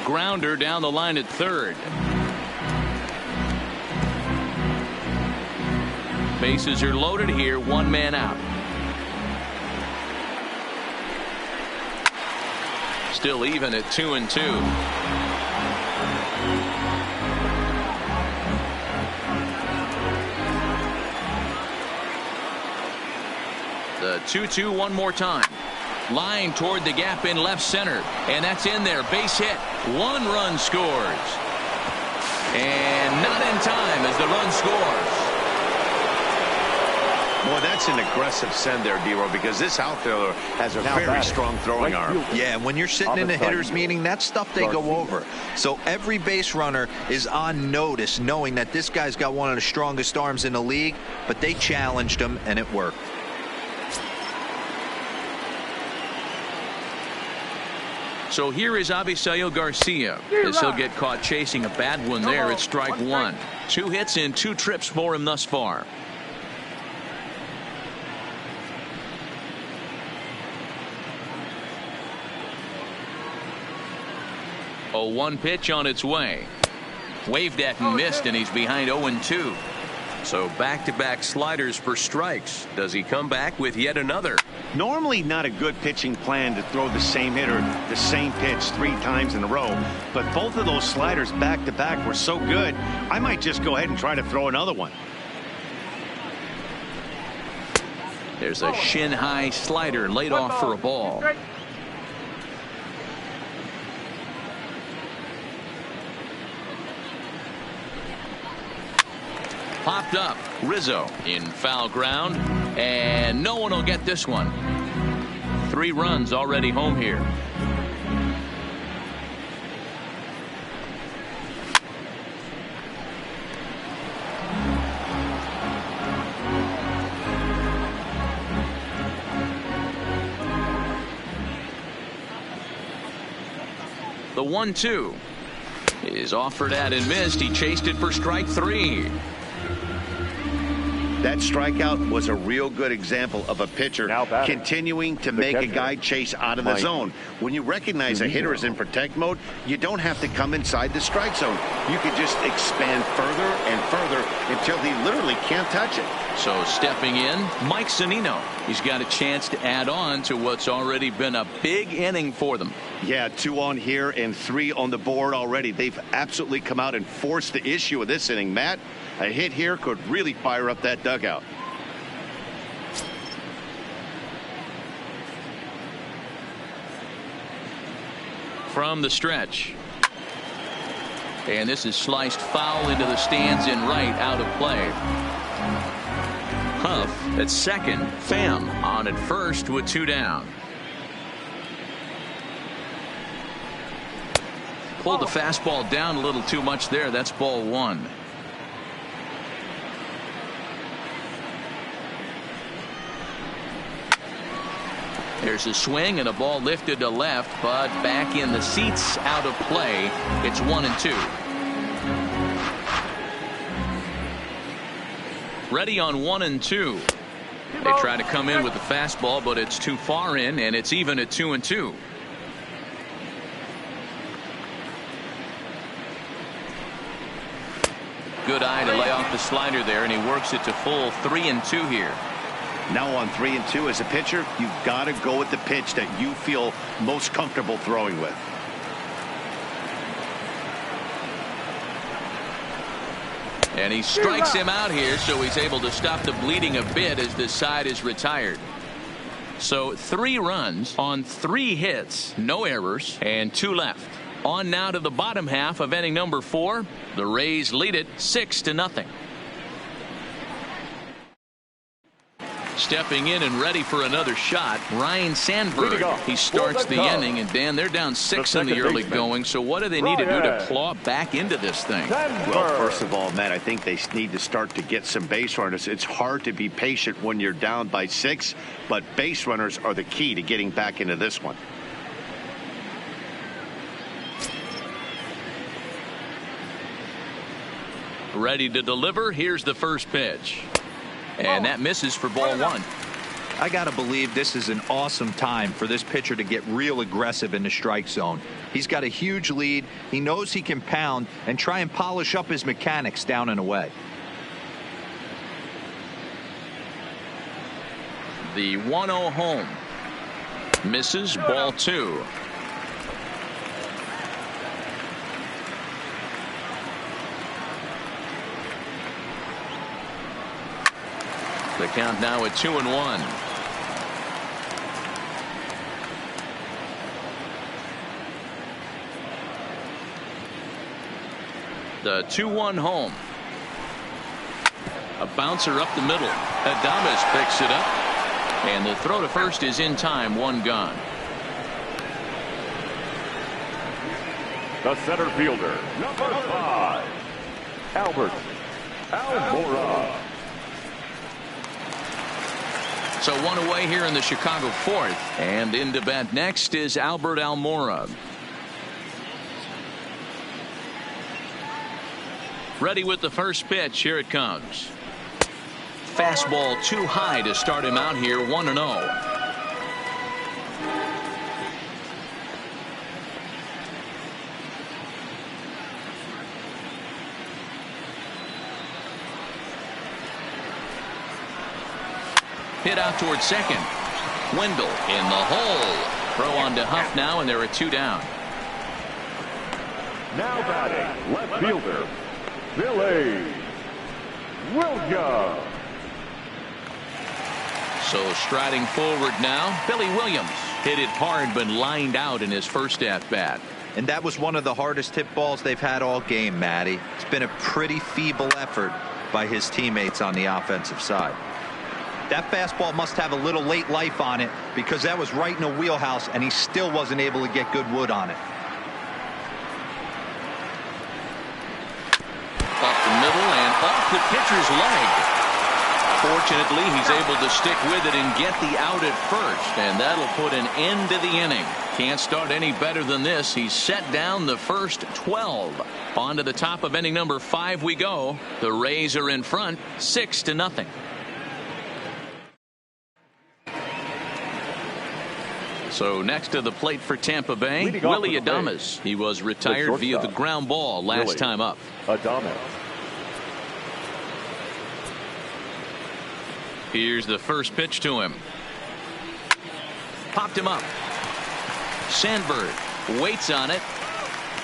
Grounder down the line at third. Bases are loaded here, 1 man out. Still even at 2-2. The 2-2 one more time. Line toward the gap in left center, and that's in there. Base hit. 1 run scores, and not in time as the run scores.
Boy, that's an aggressive send there, D-Row, because this outfielder has a very strong throwing arm.
Yeah, and when you're sitting in a hitter's meeting, that's stuff they go over. So every base runner is on notice, knowing that this guy's got one of the strongest arms in the league, but they challenged him, and it worked.
So here is Avisail Garcia, as he'll get caught chasing a bad one there at strike 1. 2 hits in 2 trips for him thus far. A 1 pitch on its way. Waved at and missed, and he's behind 0-2. So back-to-back sliders for strikes. Does he come back with yet another?
Normally not a good pitching plan to throw the same hitter the same pitch 3 times in a row, but both of those sliders back-to-back were so good, I might just go ahead and try to throw another one.
There's a shin-high slider laid off for a ball. Popped up. Rizzo in foul ground, and no one will get this one. 3 runs already home here. The 1-2 is offered at and missed. He chased it for strike 3.
That strikeout was a real good example of a pitcher continuing to make a guy chase out of the zone. When you recognize a hitter is in protect mode, you don't have to come inside the strike zone. You could just expand further and further until he literally can't touch it.
So stepping in, Mike Zunino. He's got a chance to add on to what's already been a big inning for them.
Yeah, 2 on here and 3 on the board already. They've absolutely come out and forced the issue of this inning, Matt. A hit here could really fire up that dugout.
From the stretch. And this is sliced foul into the stands in right, out of play. Huff at second. Pham on at first with 2 down. Pulled the fastball down a little too much there. That's ball 1. There's a swing and a ball lifted to left, but back in the seats, out of play. It's 1-2. Ready on 1-2. They try to come in with the fastball, but it's too far in, and it's even at 2-2. Good eye to lay off the slider there, and he works it to full 3-2 here.
Now on 3-2 as a pitcher, you've got to go with the pitch that you feel most comfortable throwing with.
And he strikes him out here, so he's able to stop the bleeding a bit as this side is retired. So 3 runs on 3 hits, no errors, and 2 left. On now to the bottom half of inning number 4. The Rays lead it 6-0. Stepping in and ready for another shot, Ryne Sandberg. He starts the inning, and Dan, they're down 6 in the early going. So what do they need to do to claw back into this thing?
Well, first of all, Matt, I think they need to start to get some base runners. It's hard to be patient when you're down by 6, but base runners are the key to getting back into this one.
Ready to deliver. Here's the first pitch. And that misses for ball 1.
I got to believe this is an awesome time for this pitcher to get real aggressive in the strike zone. He's got a huge lead. He knows he can pound and try and polish up his mechanics down and away.
The 1-0 home. Misses, ball 2. The count now at 2-1. The 2-1 home. A bouncer up the middle. Adames picks it up. And the throw to first is in time. 1 gone.
The center fielder, number 5, Albert Almora.
So 1 away here in the Chicago 4th. And in to bat next is Albert Almora. Ready with the first pitch. Here it comes. Fastball too high to start him out here. 1-0. Hit out towards second. Wendell in the hole. Throw on to Huff now, and there are 2 down.
Now batting, left fielder, Billy Williams.
So striding forward now, Billy Williams. Hit it hard, but lined out in his first at-bat.
And that was one of the hardest hit balls they've had all game, Matty. It's been a pretty feeble effort by his teammates on the offensive side. That fastball must have a little late life on it, because that was right in the wheelhouse, and he still wasn't able to get good wood on it.
Up the middle and off the pitcher's leg. Fortunately, he's able to stick with it and get the out at first, and that'll put an end to the inning. Can't start any better than this. He's set down the first 12. On to the top of inning number 5 we go. The Rays are in front, 6-0. So next to the plate for Tampa Bay, Willie Adames. He was retired via the ground ball last time up.
Adames.
Here's the first pitch to him. Popped him up. Sandberg waits on it,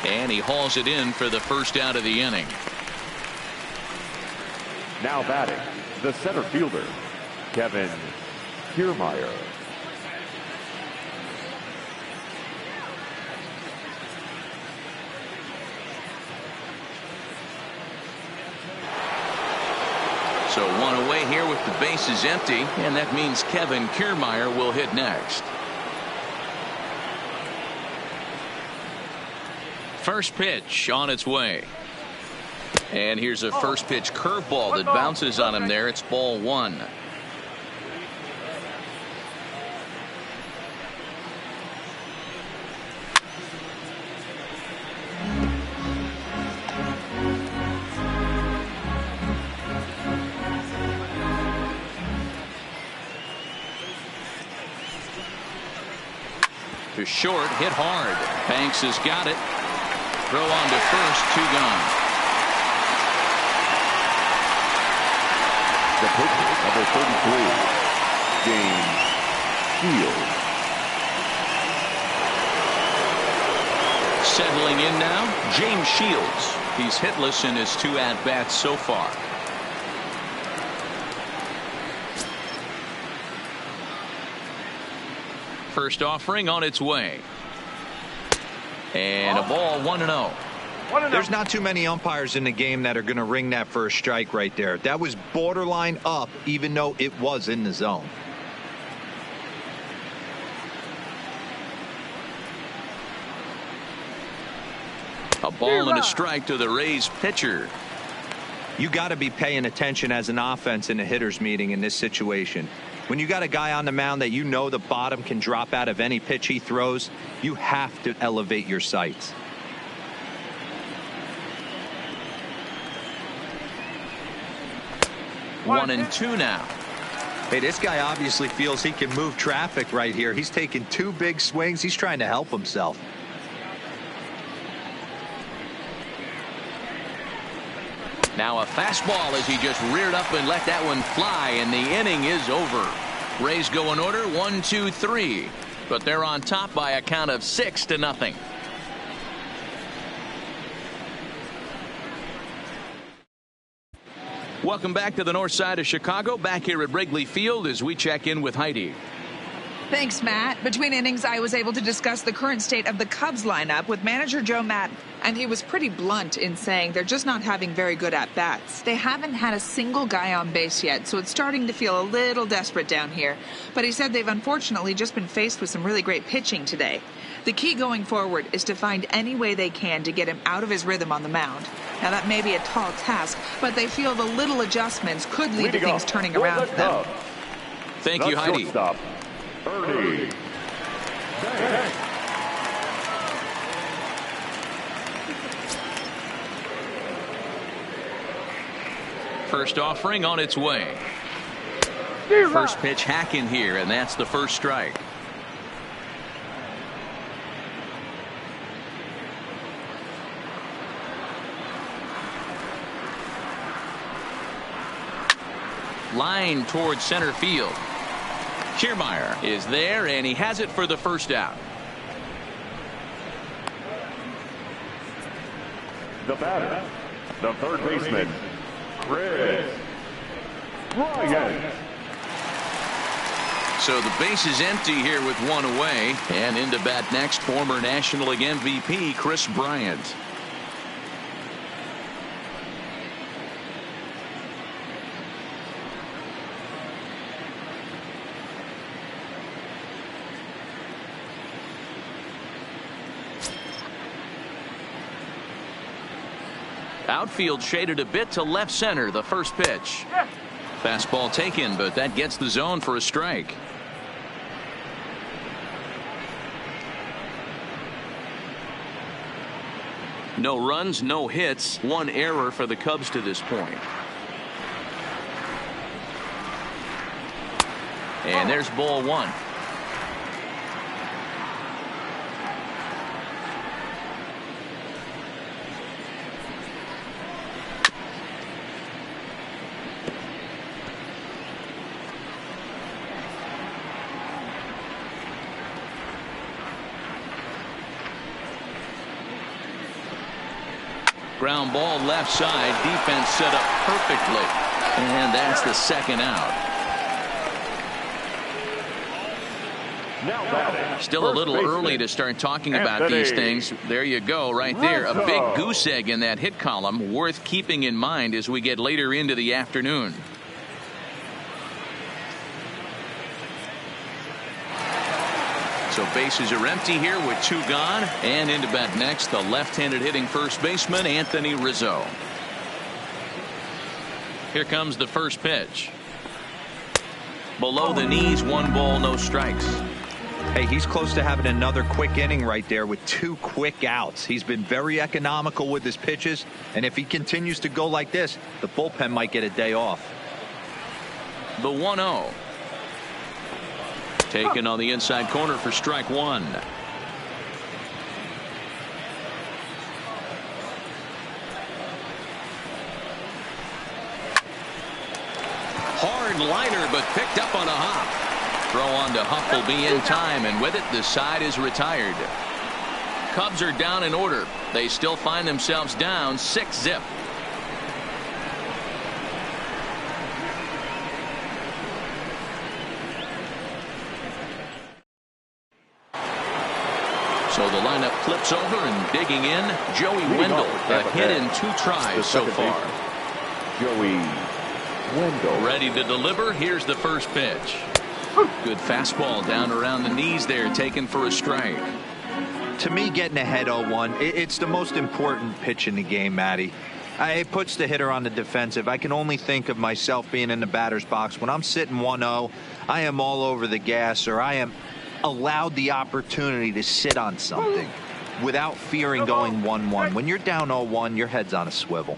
and he hauls it in for the first out of the inning.
Now batting, the center fielder, Kevin Kiermaier.
So one away here with the bases empty, and that means Kevin Kiermaier will hit next. First pitch on its way. And here's a first pitch curveball that bounces on him there. It's ball one. To short, hit hard. Banks has got it. Throw on to first, 2 gone.
The pitcher, number 33, James Shields.
Settling in now, James Shields. He's hitless in his 2 at-bats so far. First offering on its way. And a ball 1-0.
There's not too many umpires in the game that are going to ring that for a strike right there. That was borderline up, even though it was in the zone.
A ball and a strike to the Rays pitcher.
You got to be paying attention as an offense in a hitter's meeting in this situation. When you got a guy on the mound that you know the bottom can drop out of any pitch he throws, you have to elevate your sights.
One and two now.
Hey, this guy obviously feels he can move traffic right here. He's taking 2 big swings. He's trying to help himself.
Now a fastball as he just reared up and let that one fly, and the inning is over. Rays go in order 1, 2, 3, but they're on top by a count of 6-0. Welcome back to the north side of Chicago, back here at Wrigley Field as we check in with Heidi.
Thanks, Matt. Between innings, I was able to discuss the current state of the Cubs lineup with manager Joe Maddon, and he was pretty blunt in saying they're just not having very good at-bats. They haven't had a single guy on base yet, so it's starting to feel a little desperate down here. But he said they've unfortunately just been faced with some really great pitching today. The key going forward is to find any way they can to get him out of his rhythm on the mound. Now, that may be a tall task, but they feel the little adjustments could lead to things turning around for them.
Thank you, Heidi.
Shortstop, Ernie.
First offering on its way. First pitch hack in here, and that's the first strike. Line towards center field. Kiermaier is there, and he has it for the first out.
The batter, the third baseman, Chris Bryant.
So the base is empty here with 1 away, and into bat next, former National League MVP Chris Bryant. Outfield shaded a bit to left center, the first pitch. Fastball taken, but that gets the zone for a strike. No runs, no hits, 1 error for the Cubs to this point. And there's ball 1. Ground ball left side. Defense set up perfectly. And that's the second out. Still a little early to start talking about these things. There you go, right there. A big goose egg in that hit column, worth keeping in mind as we get later into the afternoon. So bases are empty here with 2 gone. And into bat next, the left-handed hitting first baseman, Anthony Rizzo. Here comes the first pitch. Below the knees, 1 ball, no strikes.
Hey, he's close to having another quick inning right there with 2 quick outs. He's been very economical with his pitches, and if he continues to go like this, the bullpen might get a day off.
The 1-0. Taken on the inside corner for strike 1. Hard liner, but picked up on a hop. Throw on to Huff will be in time, and with it, the side is retired. Cubs are down in order. They still find themselves down 6-zip. So the lineup flips over, and digging in, Joey Wendell. A hit in 2 tries so far.
Joey Wendell.
Ready to deliver. Here's the first pitch. Good fastball down around the knees there, taken for a strike.
To me, getting ahead 0-1, it's the most important pitch in the game, Matty. It puts the hitter on the defensive. I can only think of myself being in the batter's box. When I'm sitting 1-0, I am all over the gas, or I am allowed the opportunity to sit on something without fearing going 1-1. When you're down 0-1, your head's on a swivel.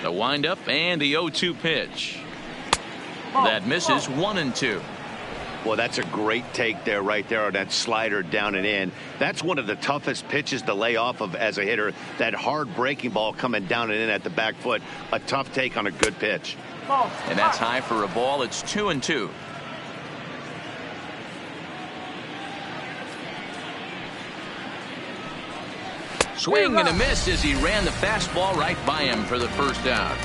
The windup and the 0-2 pitch. That misses 1-2.
Well, that's a great take there, right there, on that slider down and in. That's one of the toughest pitches to lay off of as a hitter. That hard breaking ball coming down and in at the back foot. A tough take on a good pitch.
And that's high for a ball. It's 2-2. Swing and a miss as he ran the fastball right by him for the first out.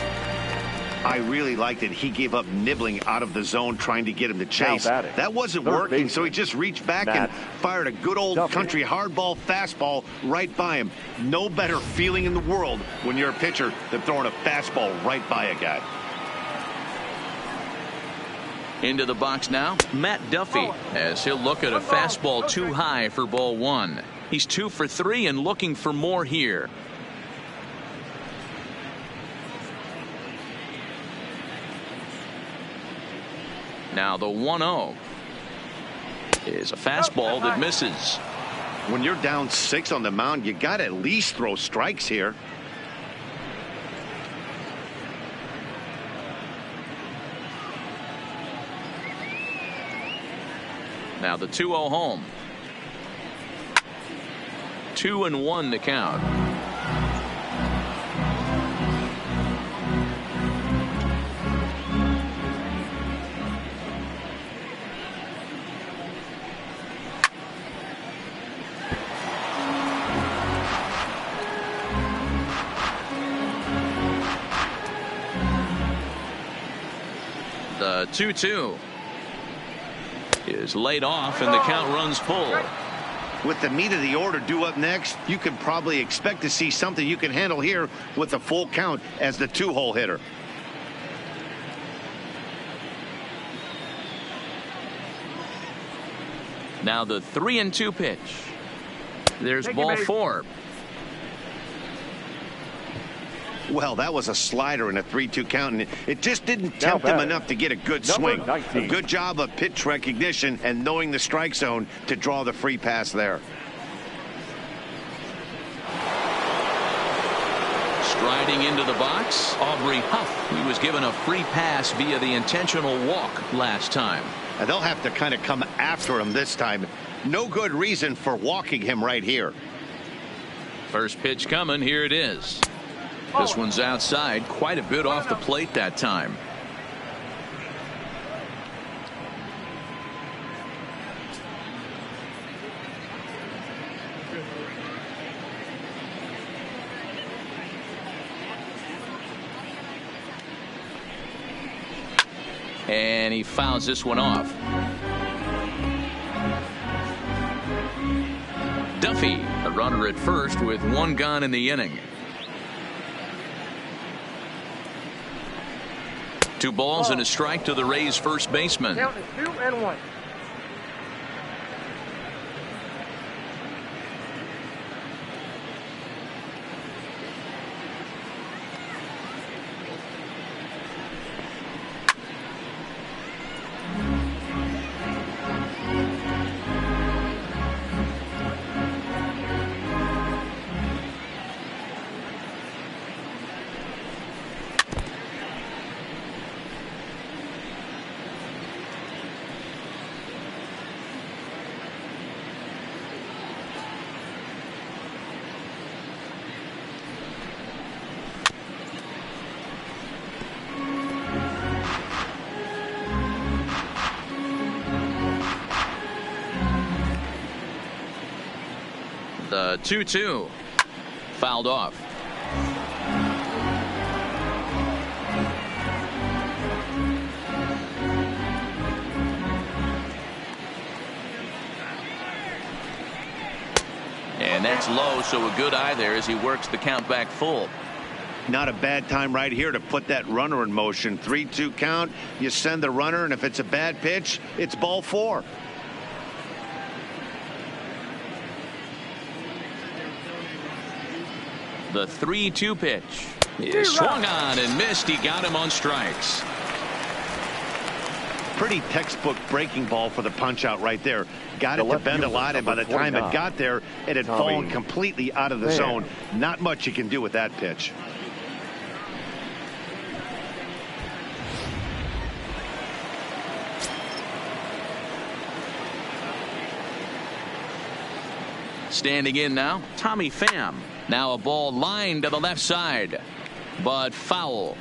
I really liked it. He gave up nibbling out of the zone trying to get him to chase. That wasn't working, so he just reached back and fired a good old country hardball fastball right by him. No better feeling in the world when you're a pitcher than throwing a fastball right by a guy.
Into the box now, Matt Duffy, as he'll look at a fastball too high for ball 1. He's 2 for 3 and looking for more here. Now the 1-0 is a fastball that misses.
When you're down 6 on the mound, you got to at least throw strikes here.
Now the 2-0 home. 2-1 to count. The 2-2 is laid off, and the count runs full.
With the meat of the order due up next, you can probably expect to see something you can handle here with a full count as the 2-hole hitter.
Now the 3-2 pitch. There's ball 4.
Well, that was a slider in a 3-2 count, and it just didn't tempt him enough to get a good swing. A good job of pitch recognition and knowing the strike zone to draw the free pass there.
Striding into the box, Aubrey Huff. He was given a free pass via the intentional walk last time.
And they'll have to kind of come after him this time. No good reason for walking him right here.
First pitch coming. Here it is. This one's outside, quite a bit off the plate that time. And he fouls this one off. Duffy, a runner at first with one gone in the inning. 2 balls and a strike to the Rays first baseman.
Count is 2-1.
The 2-2 fouled off. And that's low, so a good eye there as he works the count back full.
Not a bad time right here to put that runner in motion. 3-2 count. You send the runner, and if it's a bad pitch, it's ball 4.
The 3-2 pitch is swung on and missed. He got him on strikes.
Pretty textbook breaking ball for the punch out right there. Got it to bend a lot, and by the time it got there, it had fallen completely out of the zone. Not much you can do with that pitch.
Standing in now, Tommy Pham. Now a ball lined to the left side, but foul.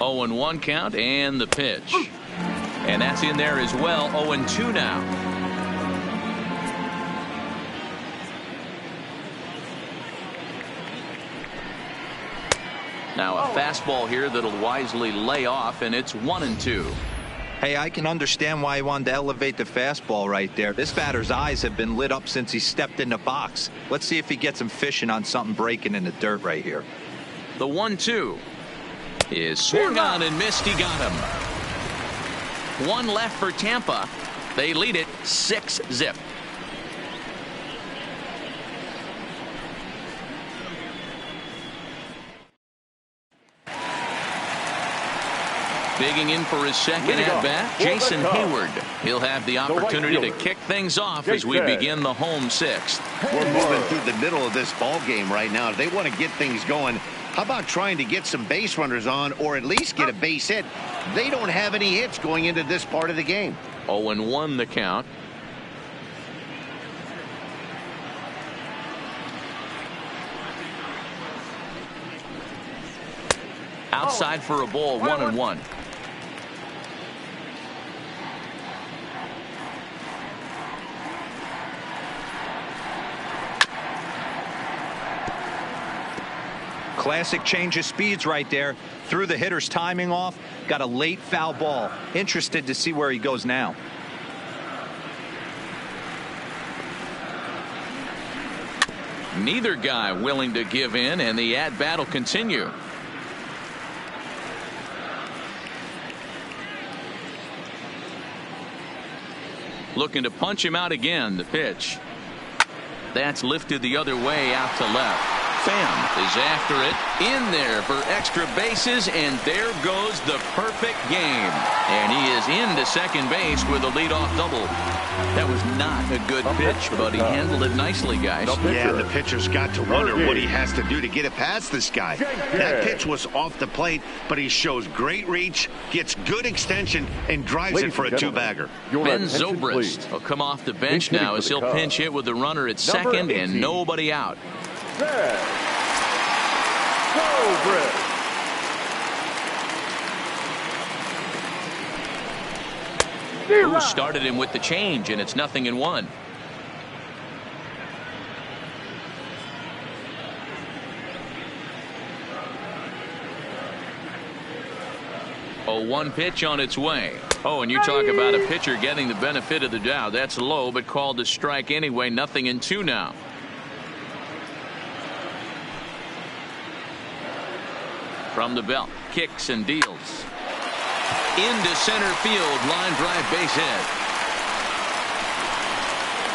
Oh, 0-1 count and the pitch. And that's in there as well. 0-2 now. Now a fastball here that'll wisely lay off, and it's 1-2.
Hey, I can understand why he wanted to elevate the fastball right there. This batter's eyes have been lit up since he stepped in the box. Let's see if he gets him fishing on something breaking in the dirt right here.
The 1-2 is swung on and missed. He got him. 1 left for Tampa. They lead it 6-0. Digging in for his second at-bat, Jason Hayward. He'll have the opportunity to kick things off as we begin the home 6th.
We're moving through the middle of this ball game right now. If they want to get things going, how about trying to get some base runners on, or at least get a base hit? They don't have any hits going into this part of the game.
0-1 the count. Outside for a ball, 1-1.
Classic change of speeds right there. Threw the hitter's timing off. Got a late foul ball. Interested to see where he goes now.
Neither guy willing to give in, and the at-bat will continue. Looking to punch him out again. The pitch. That's lifted the other way out to left. Pham is after it, in there for extra bases, and there goes the perfect game. And he is into second base with a leadoff double. That was not a good pitch, but he handled it nicely, guys.
Yeah, the pitcher's got to wonder what he has to do to get it past this guy. That pitch was off the plate, but he shows great reach, gets good extension, and drives it for a 2-bagger.
Ben Zobrist will come off the bench now as he'll pinch hit with the runner at second and nobody out. Who started him with the change, and it's 0-1. 0-1 pitch on its way. Oh, and you talk about a pitcher getting the benefit of the doubt. That's low, but called to strike anyway. 0-2 now. From the belt, kicks and deals. Into center field, line drive, base hit.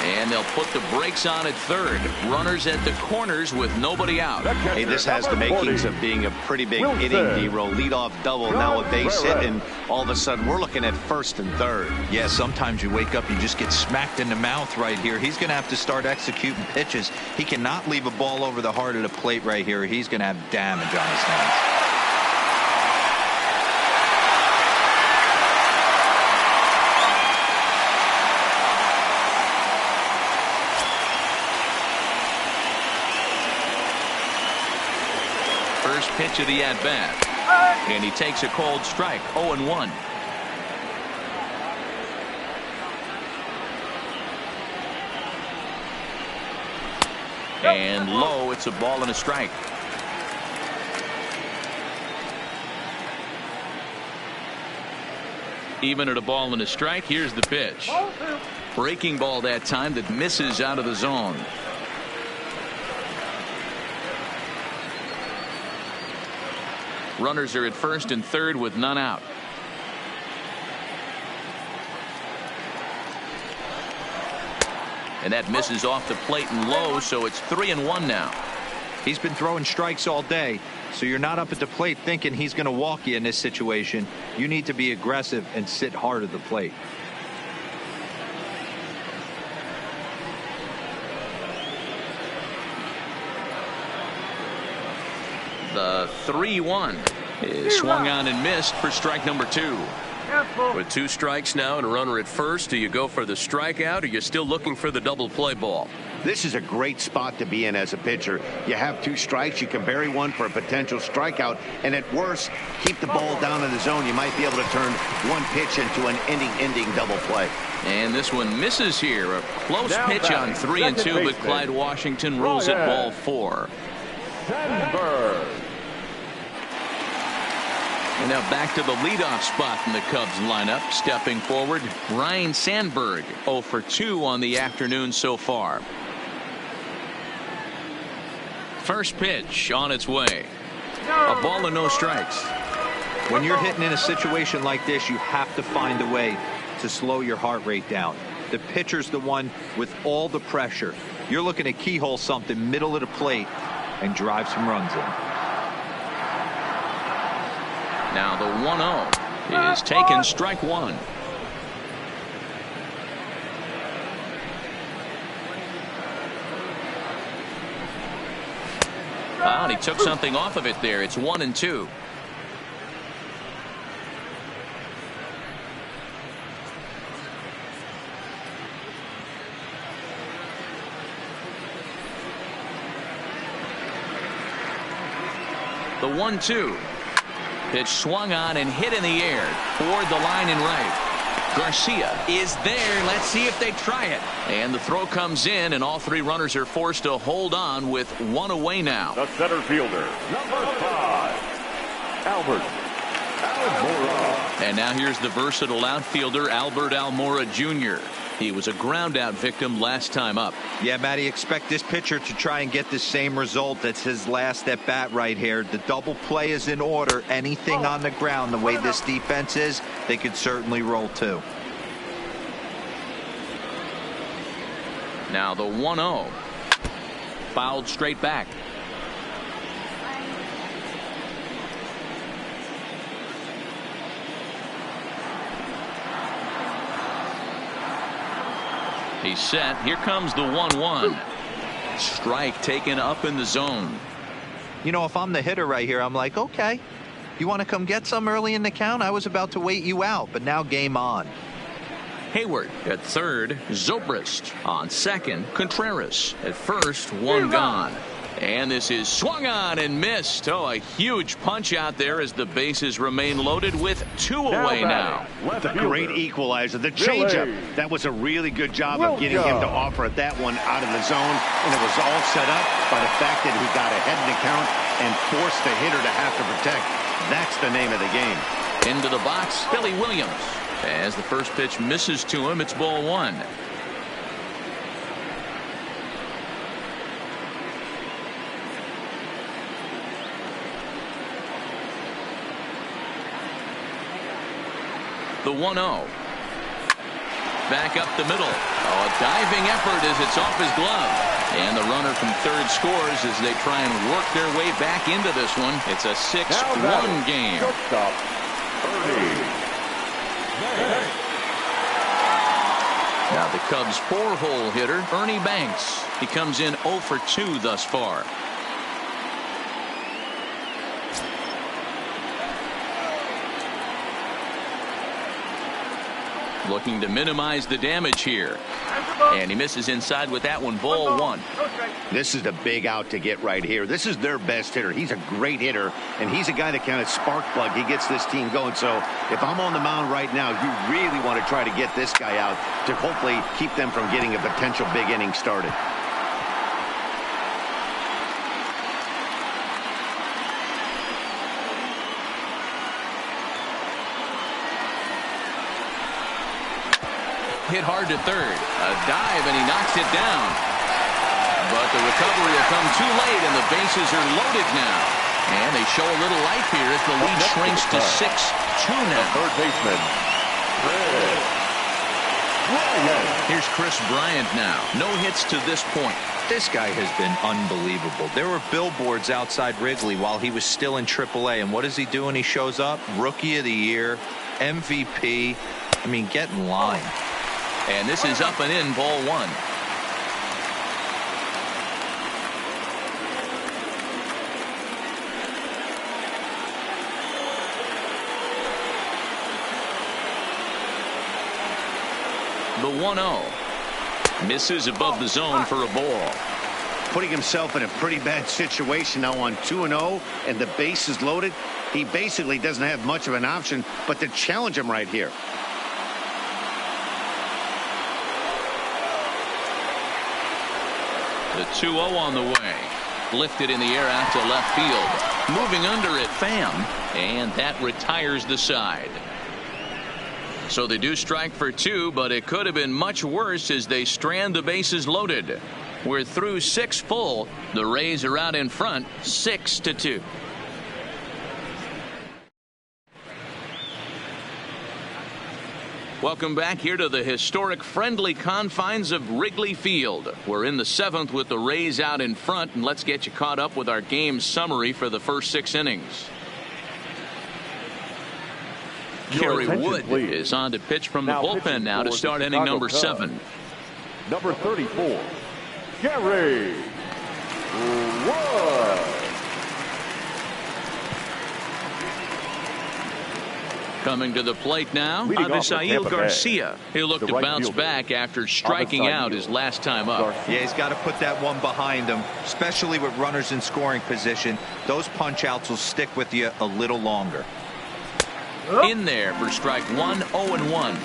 And they'll put the brakes on at third. Runners at the corners with nobody out.
Hey, this has the makings of being a pretty big inning, D-Roll. Leadoff double, now a base hit, and all of a sudden we're looking at first and third.
Yeah, sometimes you wake up, you just get smacked in the mouth right here. He's going to have to start executing pitches. He cannot leave a ball over the heart of the plate right here. He's going to have damage on his hands.
First pitch of the at-bat. And he takes a cold strike. 0-1. And low, it's a ball and a strike. Even at a ball and a strike, here's the pitch. Breaking ball that time that misses out of the zone. Runners are at first and third with none out. And that misses off the plate and low, so it's 3-1 now.
He's been throwing strikes all day, so you're not up at the plate thinking he's going to walk you in this situation. You need to be aggressive and sit hard at the plate.
The 3-1 is swung on and missed for strike number 2.
With 2 strikes now and a runner at first, do you go for the strikeout or you're still looking for the double play ball?
This is a great spot to be in as a pitcher. You have 2 strikes, you can bury one for a potential strikeout, and at worst, keep the ball down in the zone. You might be able to turn one pitch into an ending double play.
And this one misses here. A close pitch on 3-2, but Clyde Washington rules it ball 4.
Sandberg.
And now back to the leadoff spot in the Cubs lineup. Stepping forward, Ryne Sandberg, 0 for 2 on the afternoon so far. First pitch on its way. A ball and no strikes.
When you're hitting in a situation like this, you have to find a way to slow your heart rate down. The pitcher's the one with all the pressure. You're looking to keyhole something middle of the plate and drive some runs in.
Now the 1-0 is taken, strike 1. And he took something off of it there. It's 1-2. The 1-2. Pitch swung on and hit in the air toward the line and right. Garcia is there. Let's see if they try it. And the throw comes in, and all 3 runners are forced to hold on with 1 away now.
The center fielder, number 5, Albert Almora.
And now here's the versatile outfielder, Albert Almora Jr. He was a ground out victim last time up.
Yeah, Matty, expect this pitcher to try and get the same result. That's his last at bat right here. The double play is in order. Anything on the ground, the way this defense is, they could certainly roll 2.
Now the 1-0. Fouled straight back. He's set. Here comes the 1-1. Strike taken up in the zone.
You know, if I'm the hitter right here, I'm like, okay, you want to come get some early in the count? I was about to wait you out, but now game on.
Hayward at third. Zobrist on second. Contreras at first. 1 gone. And this is swung on and missed. Oh, a huge punch out there as the bases remain loaded with 2 away now.
The great equalizer, the changeup. That was a really good job of getting him to offer that one out of the zone. And it was all set up by the fact that he got ahead in the count and forced the hitter to have to protect. That's the name of the game.
Into the box, Billy Williams. As the first pitch misses to him, it's ball one. The 1-0. Back up the middle. Oh, a diving effort as it's off his glove. And the runner from third scores as they try and work their way back into this one. It's a 6-1 game.
Shortstop, Ernie.
Now the Cubs' 4-hole hitter, Ernie Banks. He comes in 0 for 2 thus far. Looking to minimize the damage here. And he misses inside with that one. Ball one.
This is the big out to get right here. This is their best hitter. He's a great hitter, and he's a guy that kind of spark plug. He gets this team going. So if I'm on the mound right now, you really want to try to get this guy out to hopefully keep them from getting a potential big inning started.
Hit hard to third. A dive, and he knocks it down. But the recovery will come too late, and the bases are loaded now. And they show a little life here as the lead shrinks to 6-2 now.
Third baseman,
Here's Chris Bryant now. No hits to this point.
This guy has been unbelievable. There were billboards outside Wrigley while he was still in AAA. And what is he doing? He shows up. Rookie of the Year, MVP. I mean, get in line.
And this is up and in, ball one. The 1-0. Misses above the zone for a ball.
Putting himself in a pretty bad situation now on 2-0, and the base is loaded. He basically doesn't have much of an option but to challenge him right here.
The 2-0 on the way. Lifted in the air out to left field. Moving under it, Pham. And that retires the side. So they do strike for 2, but it could have been much worse as they strand the bases loaded. We're through 6 full. The Rays are out in front, 6-2. Welcome back here to the historic friendly confines of Wrigley Field. We're in the 7th with the Rays out in front, and let's get you caught up with our game summary for the first 6 innings. Kerry Wood is on to pitch from the bullpen now to start inning number 7.
Number 34, Kerry Wood.
Coming to the plate now, Avisail Garcia. He'll look to bounce back after striking out his last time up.
Yeah, he's got to put that one behind him, especially with runners in scoring position. Those punch outs will stick with you a little longer.
In there for strike 1, 0-1.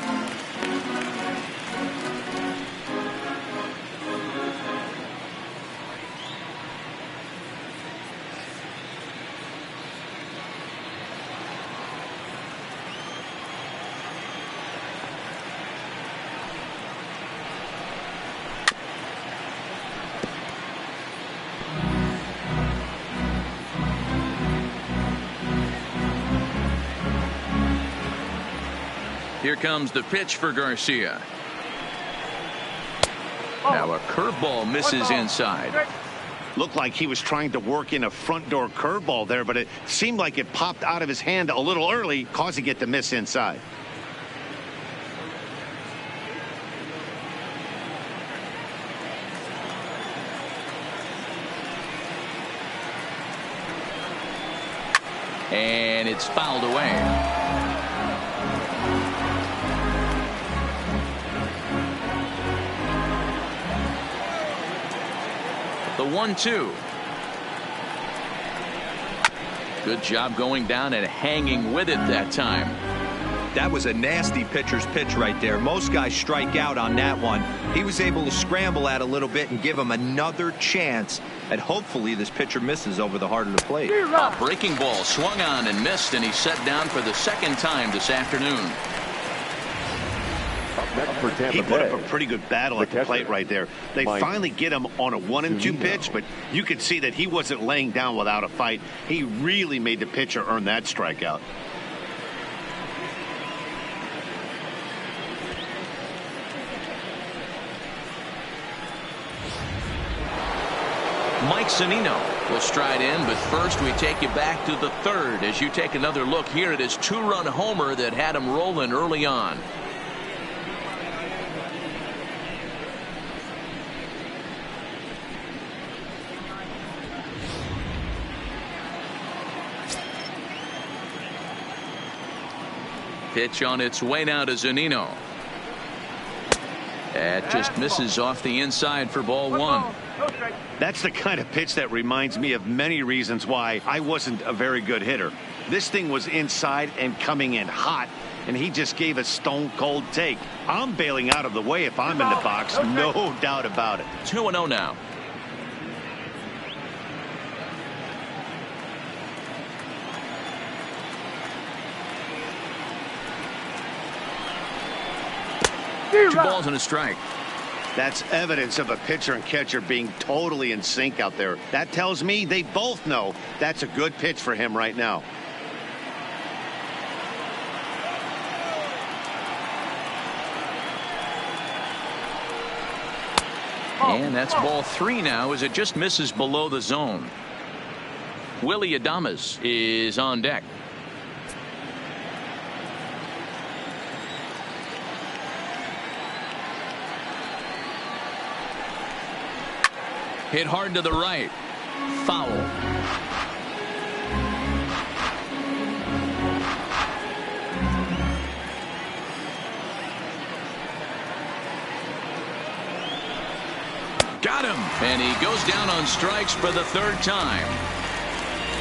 Here comes the pitch for Garcia. Now a curveball misses inside.
Looked like he was trying to work in a front door curveball there, but it seemed like it popped out of his hand a little early, causing it to miss inside.
And it's fouled away. The 1-2. Good job going down and hanging with it that time.
That was a nasty pitcher's pitch right there. Most guys strike out on that one. He was able to scramble at a little bit and give him another chance. And hopefully this pitcher misses over the heart of the plate.
A breaking ball swung on and missed, and he's set down for the second time this afternoon.
He put up a pretty good battle at the plate right there. They finally get him on a 1-2 pitch, but you could see that he wasn't laying down without a fight. He really made the pitcher earn that strikeout.
Mike Zunino will stride in, but first we take you back to the third as you take another look here at his two-run homer that had him rolling early on. Pitch on its way now to Zunino. That just misses off the inside for ball one.
That's the kind of pitch that reminds me of many reasons why I wasn't a very good hitter. This thing was inside and coming in hot, and he just gave a stone-cold take. I'm bailing out of the way if I'm in the box, no doubt about it.
2-0 now. Two balls and a strike.
That's evidence of a pitcher and catcher being totally in sync out there. That tells me they both know that's a good pitch for him right now.
And that's ball three now as it just misses below the zone. Willie Adames is on deck. Hit hard to the right. Foul. Got him. And he goes down on strikes for the third time.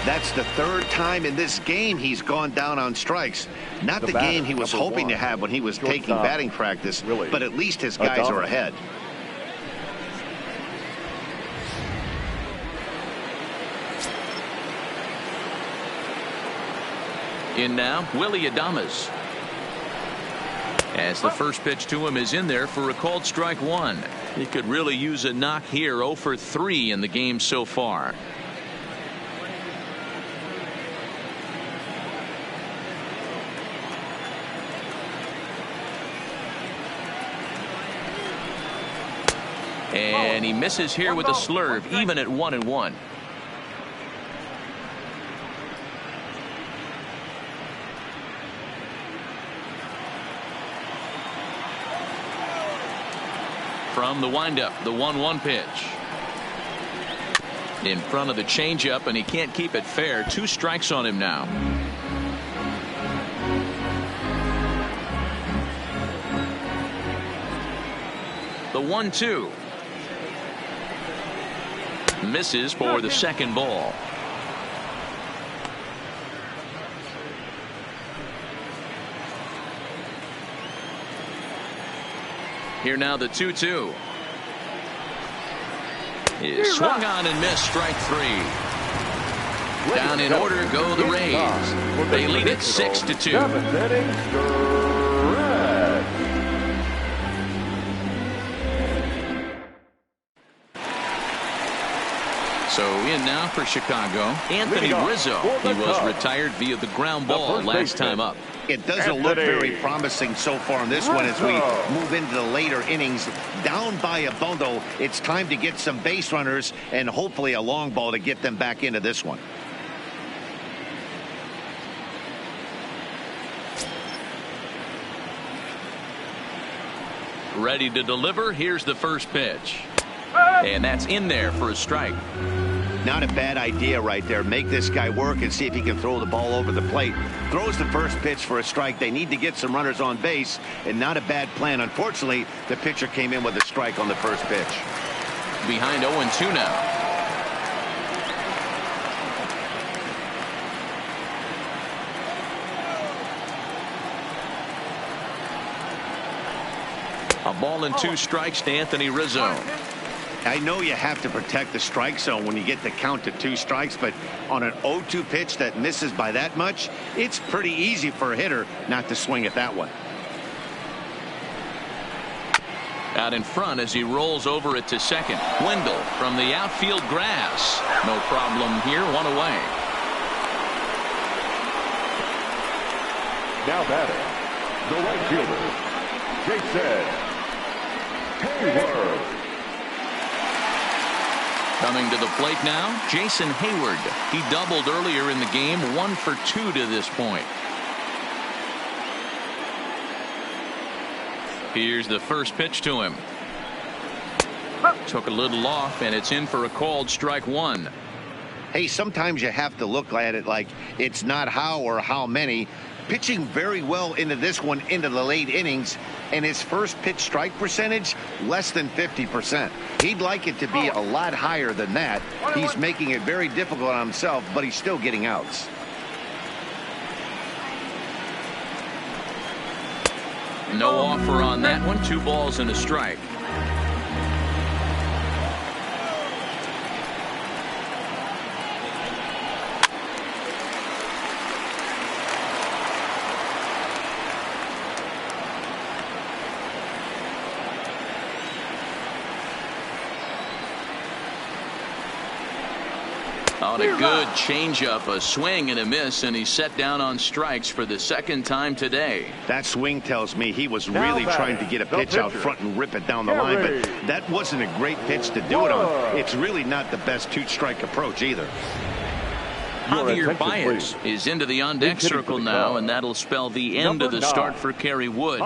That's the third time in this game he's gone down on strikes. Not the game he was hoping to have when he was taking batting practice, but at least his guys are ahead.
In now, Willie Adames. As the first pitch to him is in there for a called strike one. He could really use a knock here. 0 for 3 in the game so far. And he misses here with a slurve, even at 1-1. From the windup, the 1-1 pitch. In front of the changeup, and he can't keep it fair. 2 strikes on him now. The 1-2. Misses for the second ball. Here now the 2-2. Is swung on and missed, strike 3. Down in order go the Rays. They lead it 6-2. So in now for Chicago, Anthony Rizzo. He was retired via the ground ball last time up.
It doesn't look very promising so far in this one as we move into the later innings. Down by a bundle, it's time to get some base runners and hopefully a long ball to get them back into this one.
Ready to deliver. Here's the first pitch. And that's in there for a strike.
Not a bad idea right there. Make this guy work and see if he can throw the ball over the plate. Throws the first pitch for a strike. They need to get some runners on base, and not a bad plan. Unfortunately, the pitcher came in with a strike on the first pitch.
Behind 0-2 now. A ball and 2 strikes to Anthony Rizzo.
I know you have to protect the strike zone when you get the count to 2 strikes, but on an 0-2 pitch that misses by that much, it's pretty easy for a hitter not to swing at that one.
Out in front as he rolls over it to second. Wendell from the outfield grass. No problem here. 1 away.
Now batting, the right fielder, Jason Hayward.
Coming to the plate now, Jason Hayward. He doubled earlier in the game, 1 for 2 to this point. Here's the first pitch to him. Took a little off, and it's in for a called strike 1.
Hey, sometimes you have to look at it like it's not how or how many. Pitching very well into this one into the late innings, and his first pitch strike percentage less than 50%. He'd like it to be a lot higher than that. He's making it very difficult on himself, but he's still getting outs.
No offer on that one. 2 balls and a strike. On a good changeup, a swing and a miss, and he's set down on strikes for the 2nd time today.
That swing tells me he was really trying to get a pitch out front and rip it down the line, but that wasn't a great pitch to do it on. It's really not the best 2-strike approach either.
Javier Baez is into the on-deck circle now, and that'll spell the end of the start for Kerry Wood.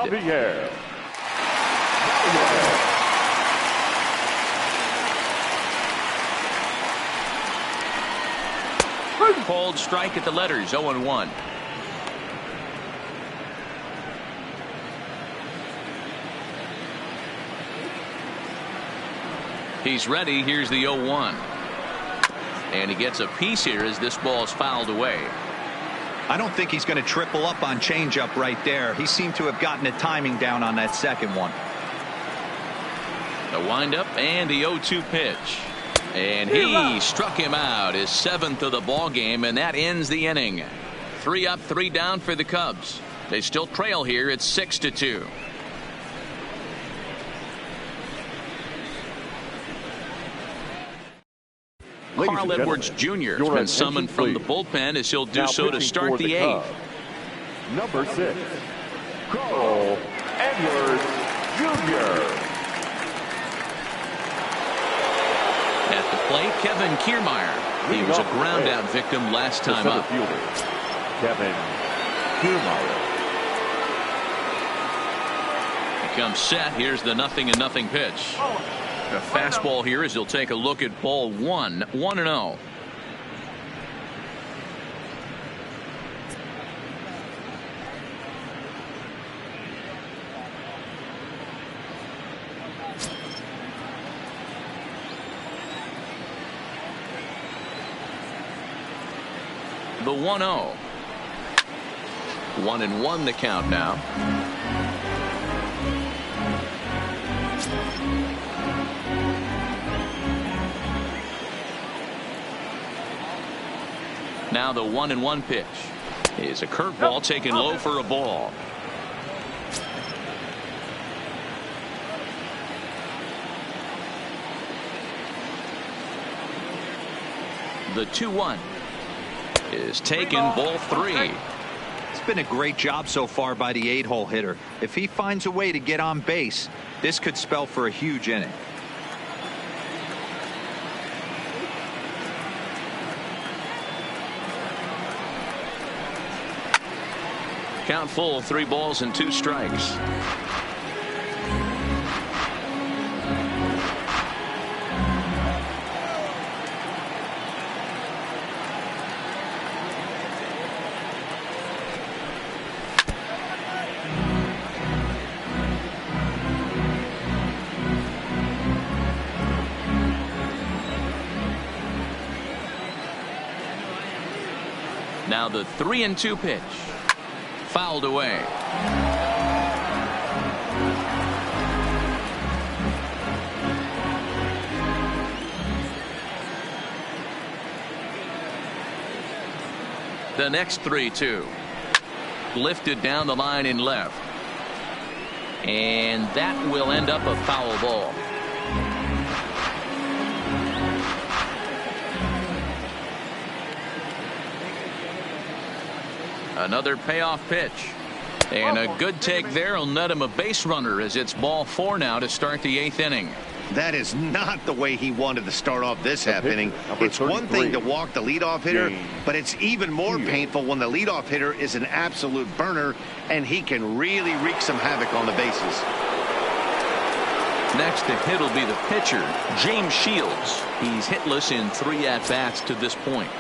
Called strike at the letters. 0-1. He's ready. Here's the 0-1. And he gets a piece here as this ball's fouled away.
I don't think he's going to triple up on changeup right there. He seemed to have gotten the timing down on that second one.
The windup and the 0-2 pitch. And he struck him out, his 7th of the ball game, and that ends the inning. 3 up, 3 down for the Cubs. They still trail here. It's 6-2. Carl Edwards Jr. has been summoned from the bullpen as he'll do so to start the 8th.
Number 6, Carl Edwards Jr.
At the plate, Kevin Kiermaier. He was a ground-out victim last time up.
Kevin Kiermaier.
He comes set. Here's the 0-0 pitch. A fastball here as he'll take a look at ball 1. 1-0. The 1-0. 1-1 the count now. Now the 1-1 pitch is a curveball taken low for a ball. The 2-1 is taken, ball 3.
It's been a great job so far by the 8-hole hitter. If he finds a way to get on base, this could spell for a huge inning.
Count full, 3 balls and 2 strikes. Now the 3-2 pitch. Fouled away. The next 3-2. Lifted down the line in left. And that will end up a foul ball. Another payoff pitch. And a good take there will net him a base runner as it's ball 4 now to start the 8th inning.
That is not the way he wanted to start off this half inning. It's one thing to walk the leadoff hitter, but it's even more painful when the leadoff hitter is an absolute burner and he can really wreak some havoc on the bases.
Next to hit will be the pitcher, James Shields. He's hitless in 3 at-bats to this point.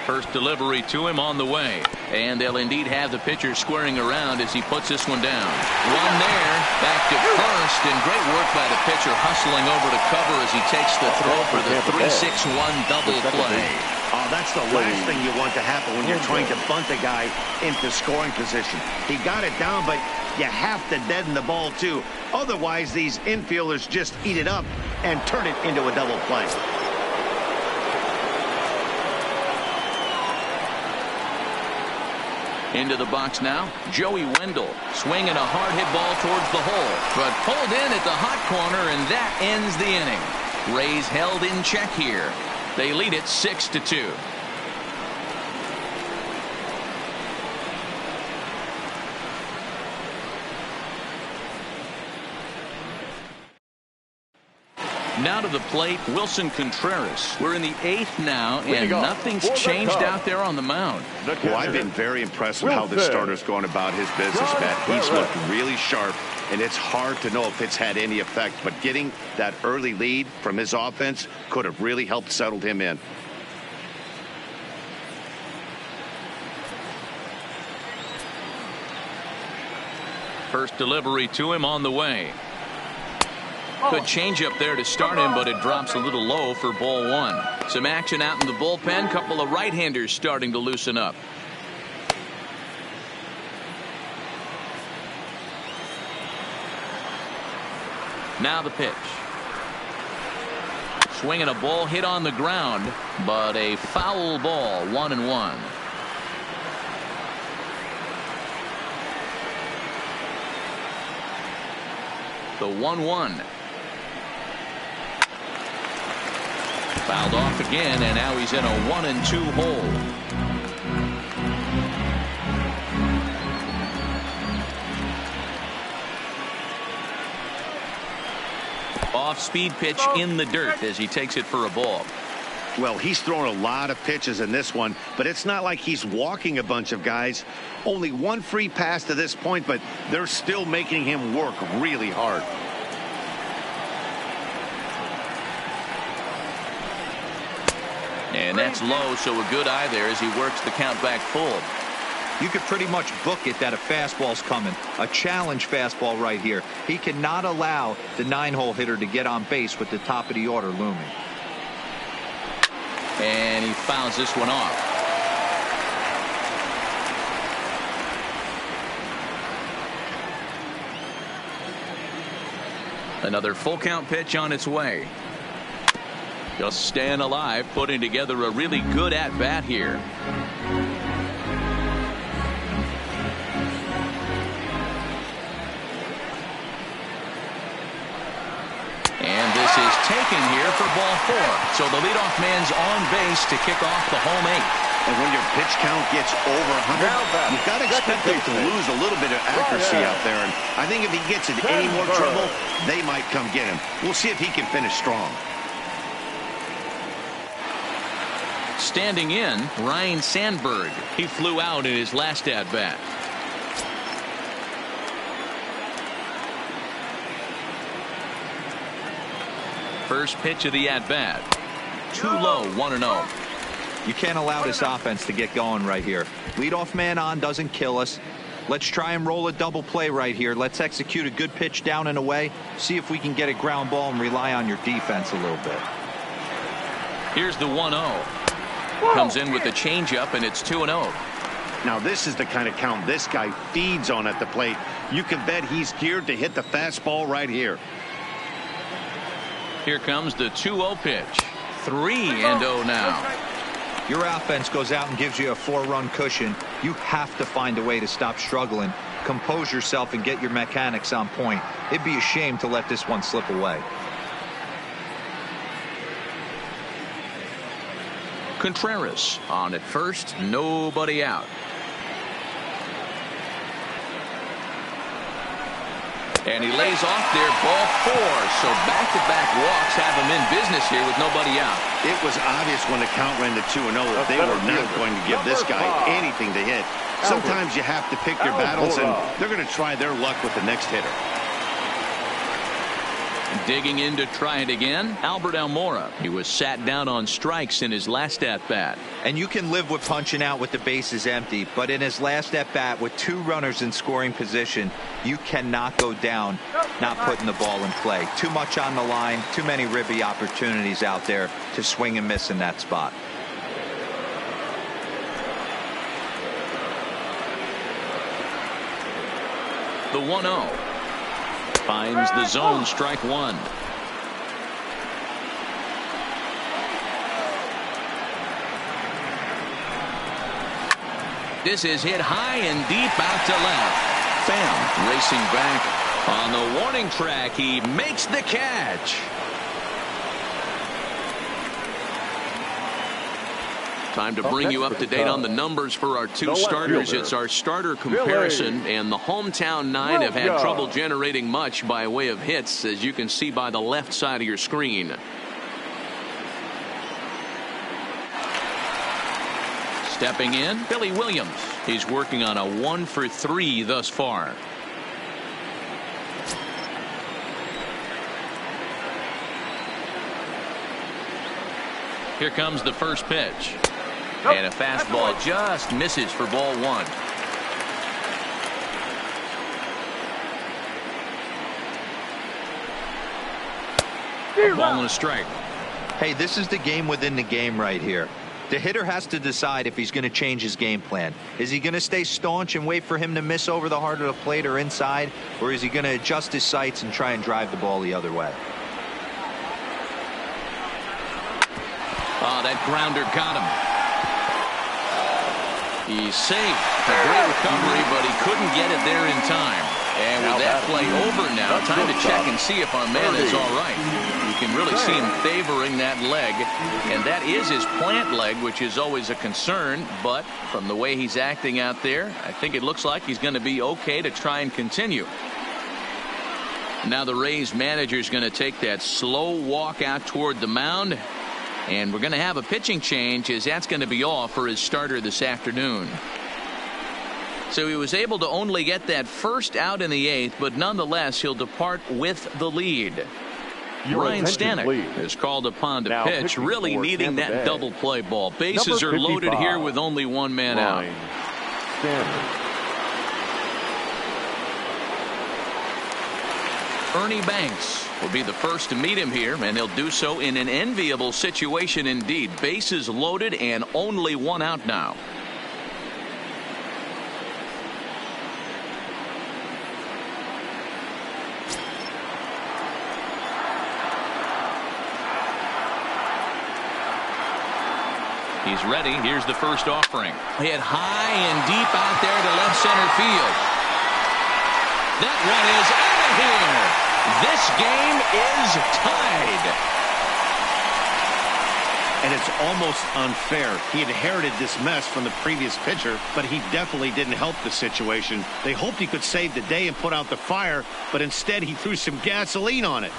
First delivery to him on the way. And they'll indeed have the pitcher squaring around as he puts this one down. One there, back to first, and great work by the pitcher hustling over to cover as he takes the throw for the 3-6-1 double play.
Oh, that's the last thing you want to happen when you're trying to bunt a guy into scoring position. He got it down, but you have to deaden the ball too. Otherwise, these infielders just eat it up and turn it into a double play.
Into the box now, Joey Wendell swinging a hard hit ball towards the hole, but pulled in at the hot corner, and that ends the inning. Rays held in check here. They lead it 6-2. Now to the plate, Wilson Contreras. We're in the 8th now, and nothing's changed out there on the mound.
Well, I've been very impressed with how this starter's going about his business, Matt. He's looked really sharp, and it's hard to know if it's had any effect, but getting that early lead from his offense could have really helped settle him in.
First delivery to him on the way. Good change up there to start him, but it drops a little low for ball 1. Some action out in the bullpen. Couple of right-handers starting to loosen up. Now the pitch. Swinging a ball hit on the ground, but a foul ball, 1-1. The 1-1. Fouled off again, and now he's in a 1-2 hole. Off-speed pitch in the dirt as he takes it for a ball.
Well, he's thrown a lot of pitches in this one, but it's not like he's walking a bunch of guys. Only one free pass to this point, but they're still making him work really hard.
And that's low, so a good eye there as he works the count back full.
You could pretty much book it that a fastball's coming. A challenge fastball right here. He cannot allow the 9-hole hitter to get on base with the top of the order looming.
And he fouls this one off. Another full count pitch on its way. Just staying alive, putting together a really good at-bat here. And this is taken here for ball 4. So the leadoff man's on base to kick off the home 8.
And when your pitch count gets over 100, you've got to expect them to lose a little bit of accuracy out there. And I think if he gets in any more trouble, they might come get him. We'll see if he can finish strong.
Standing in, Ryan Sandberg. He flew out in his last at-bat. First pitch of the at-bat. Too low, 1-0.
You can't allow this offense to get going right here. Leadoff man on doesn't kill us. Let's try and roll a double play right here. Let's execute a good pitch down and away. See if we can get a ground ball and rely on your defense a little bit.
Here's the 1-0. Comes in with the changeup, and it's 2-0.
Now this is the kind of count this guy feeds on at the plate. You can bet he's geared to hit the fastball right here.
Here comes the 2-0 pitch. 3-0 now.
Your offense goes out and gives you a 4-run cushion. You have to find a way to stop struggling, compose yourself, and get your mechanics on point. It'd be a shame to let this one slip away.
Contreras on at first, nobody out. And he lays off there, ball 4. So back-to-back walks have him in business here with nobody out.
It was obvious when the count ran to 2-0 that they were not going to give this guy anything to hit. Sometimes you have to pick your battles, and they're going to try their luck with the next hitter.
Digging in to try it again, Albert Almora. He was sat down on strikes in his last at-bat.
And you can live with punching out with the bases empty, but in his last at-bat with 2 runners in scoring position, you cannot go down not putting the ball in play. Too much on the line, too many ribby opportunities out there to swing and miss in that spot.
The 1-0. Finds the zone, strike 1. This is hit high and deep out to left. Pham racing back on the warning track. He makes the catch. Time to bring you up to date on the numbers for our 2 starters. It's our starter comparison, and the hometown 9 have had trouble generating much by way of hits, as you can see by the left side of your screen. Stepping in, Billy Williams. He's working on a 1 for 3 thus far. Here comes the first pitch. And a fastball just misses for ball 1. A ball and a strike.
Hey, this is the game within the game right here. The hitter has to decide if he's going to change his game plan. Is he going to stay staunch and wait for him to miss over the heart of the plate or inside, or is he going to adjust his sights and try and drive the ball the other way?
Oh, that grounder got him. He's safe. A great recovery, but he couldn't get it there in time. And with that play over now, time to check and see if our man is all right. You can really see him favoring that leg, and that is his plant leg, which is always a concern. But from the way he's acting out there, I think it looks like he's going to be okay to try and continue. Now the Rays manager is going to take that slow walk out toward the mound. And we're going to have a pitching change, as that's going to be all for his starter this afternoon. So he was able to only get that first out in the 8th, but nonetheless he'll depart with the lead. Ryan Stanek is called upon to pitch, really needing that double play ball. Bases are loaded here with only 1 man out. Ernie Banks will be the first to meet him here, and he'll do so in an enviable situation indeed. Bases loaded and only 1 out now. He's ready. Here's the first offering. Hit high and deep out there to left center field. That one is out of here. This game is tied.
And it's almost unfair. He inherited this mess from the previous pitcher, but he definitely didn't help the situation. They hoped he could save the day and put out the fire, but instead he threw some gasoline on it.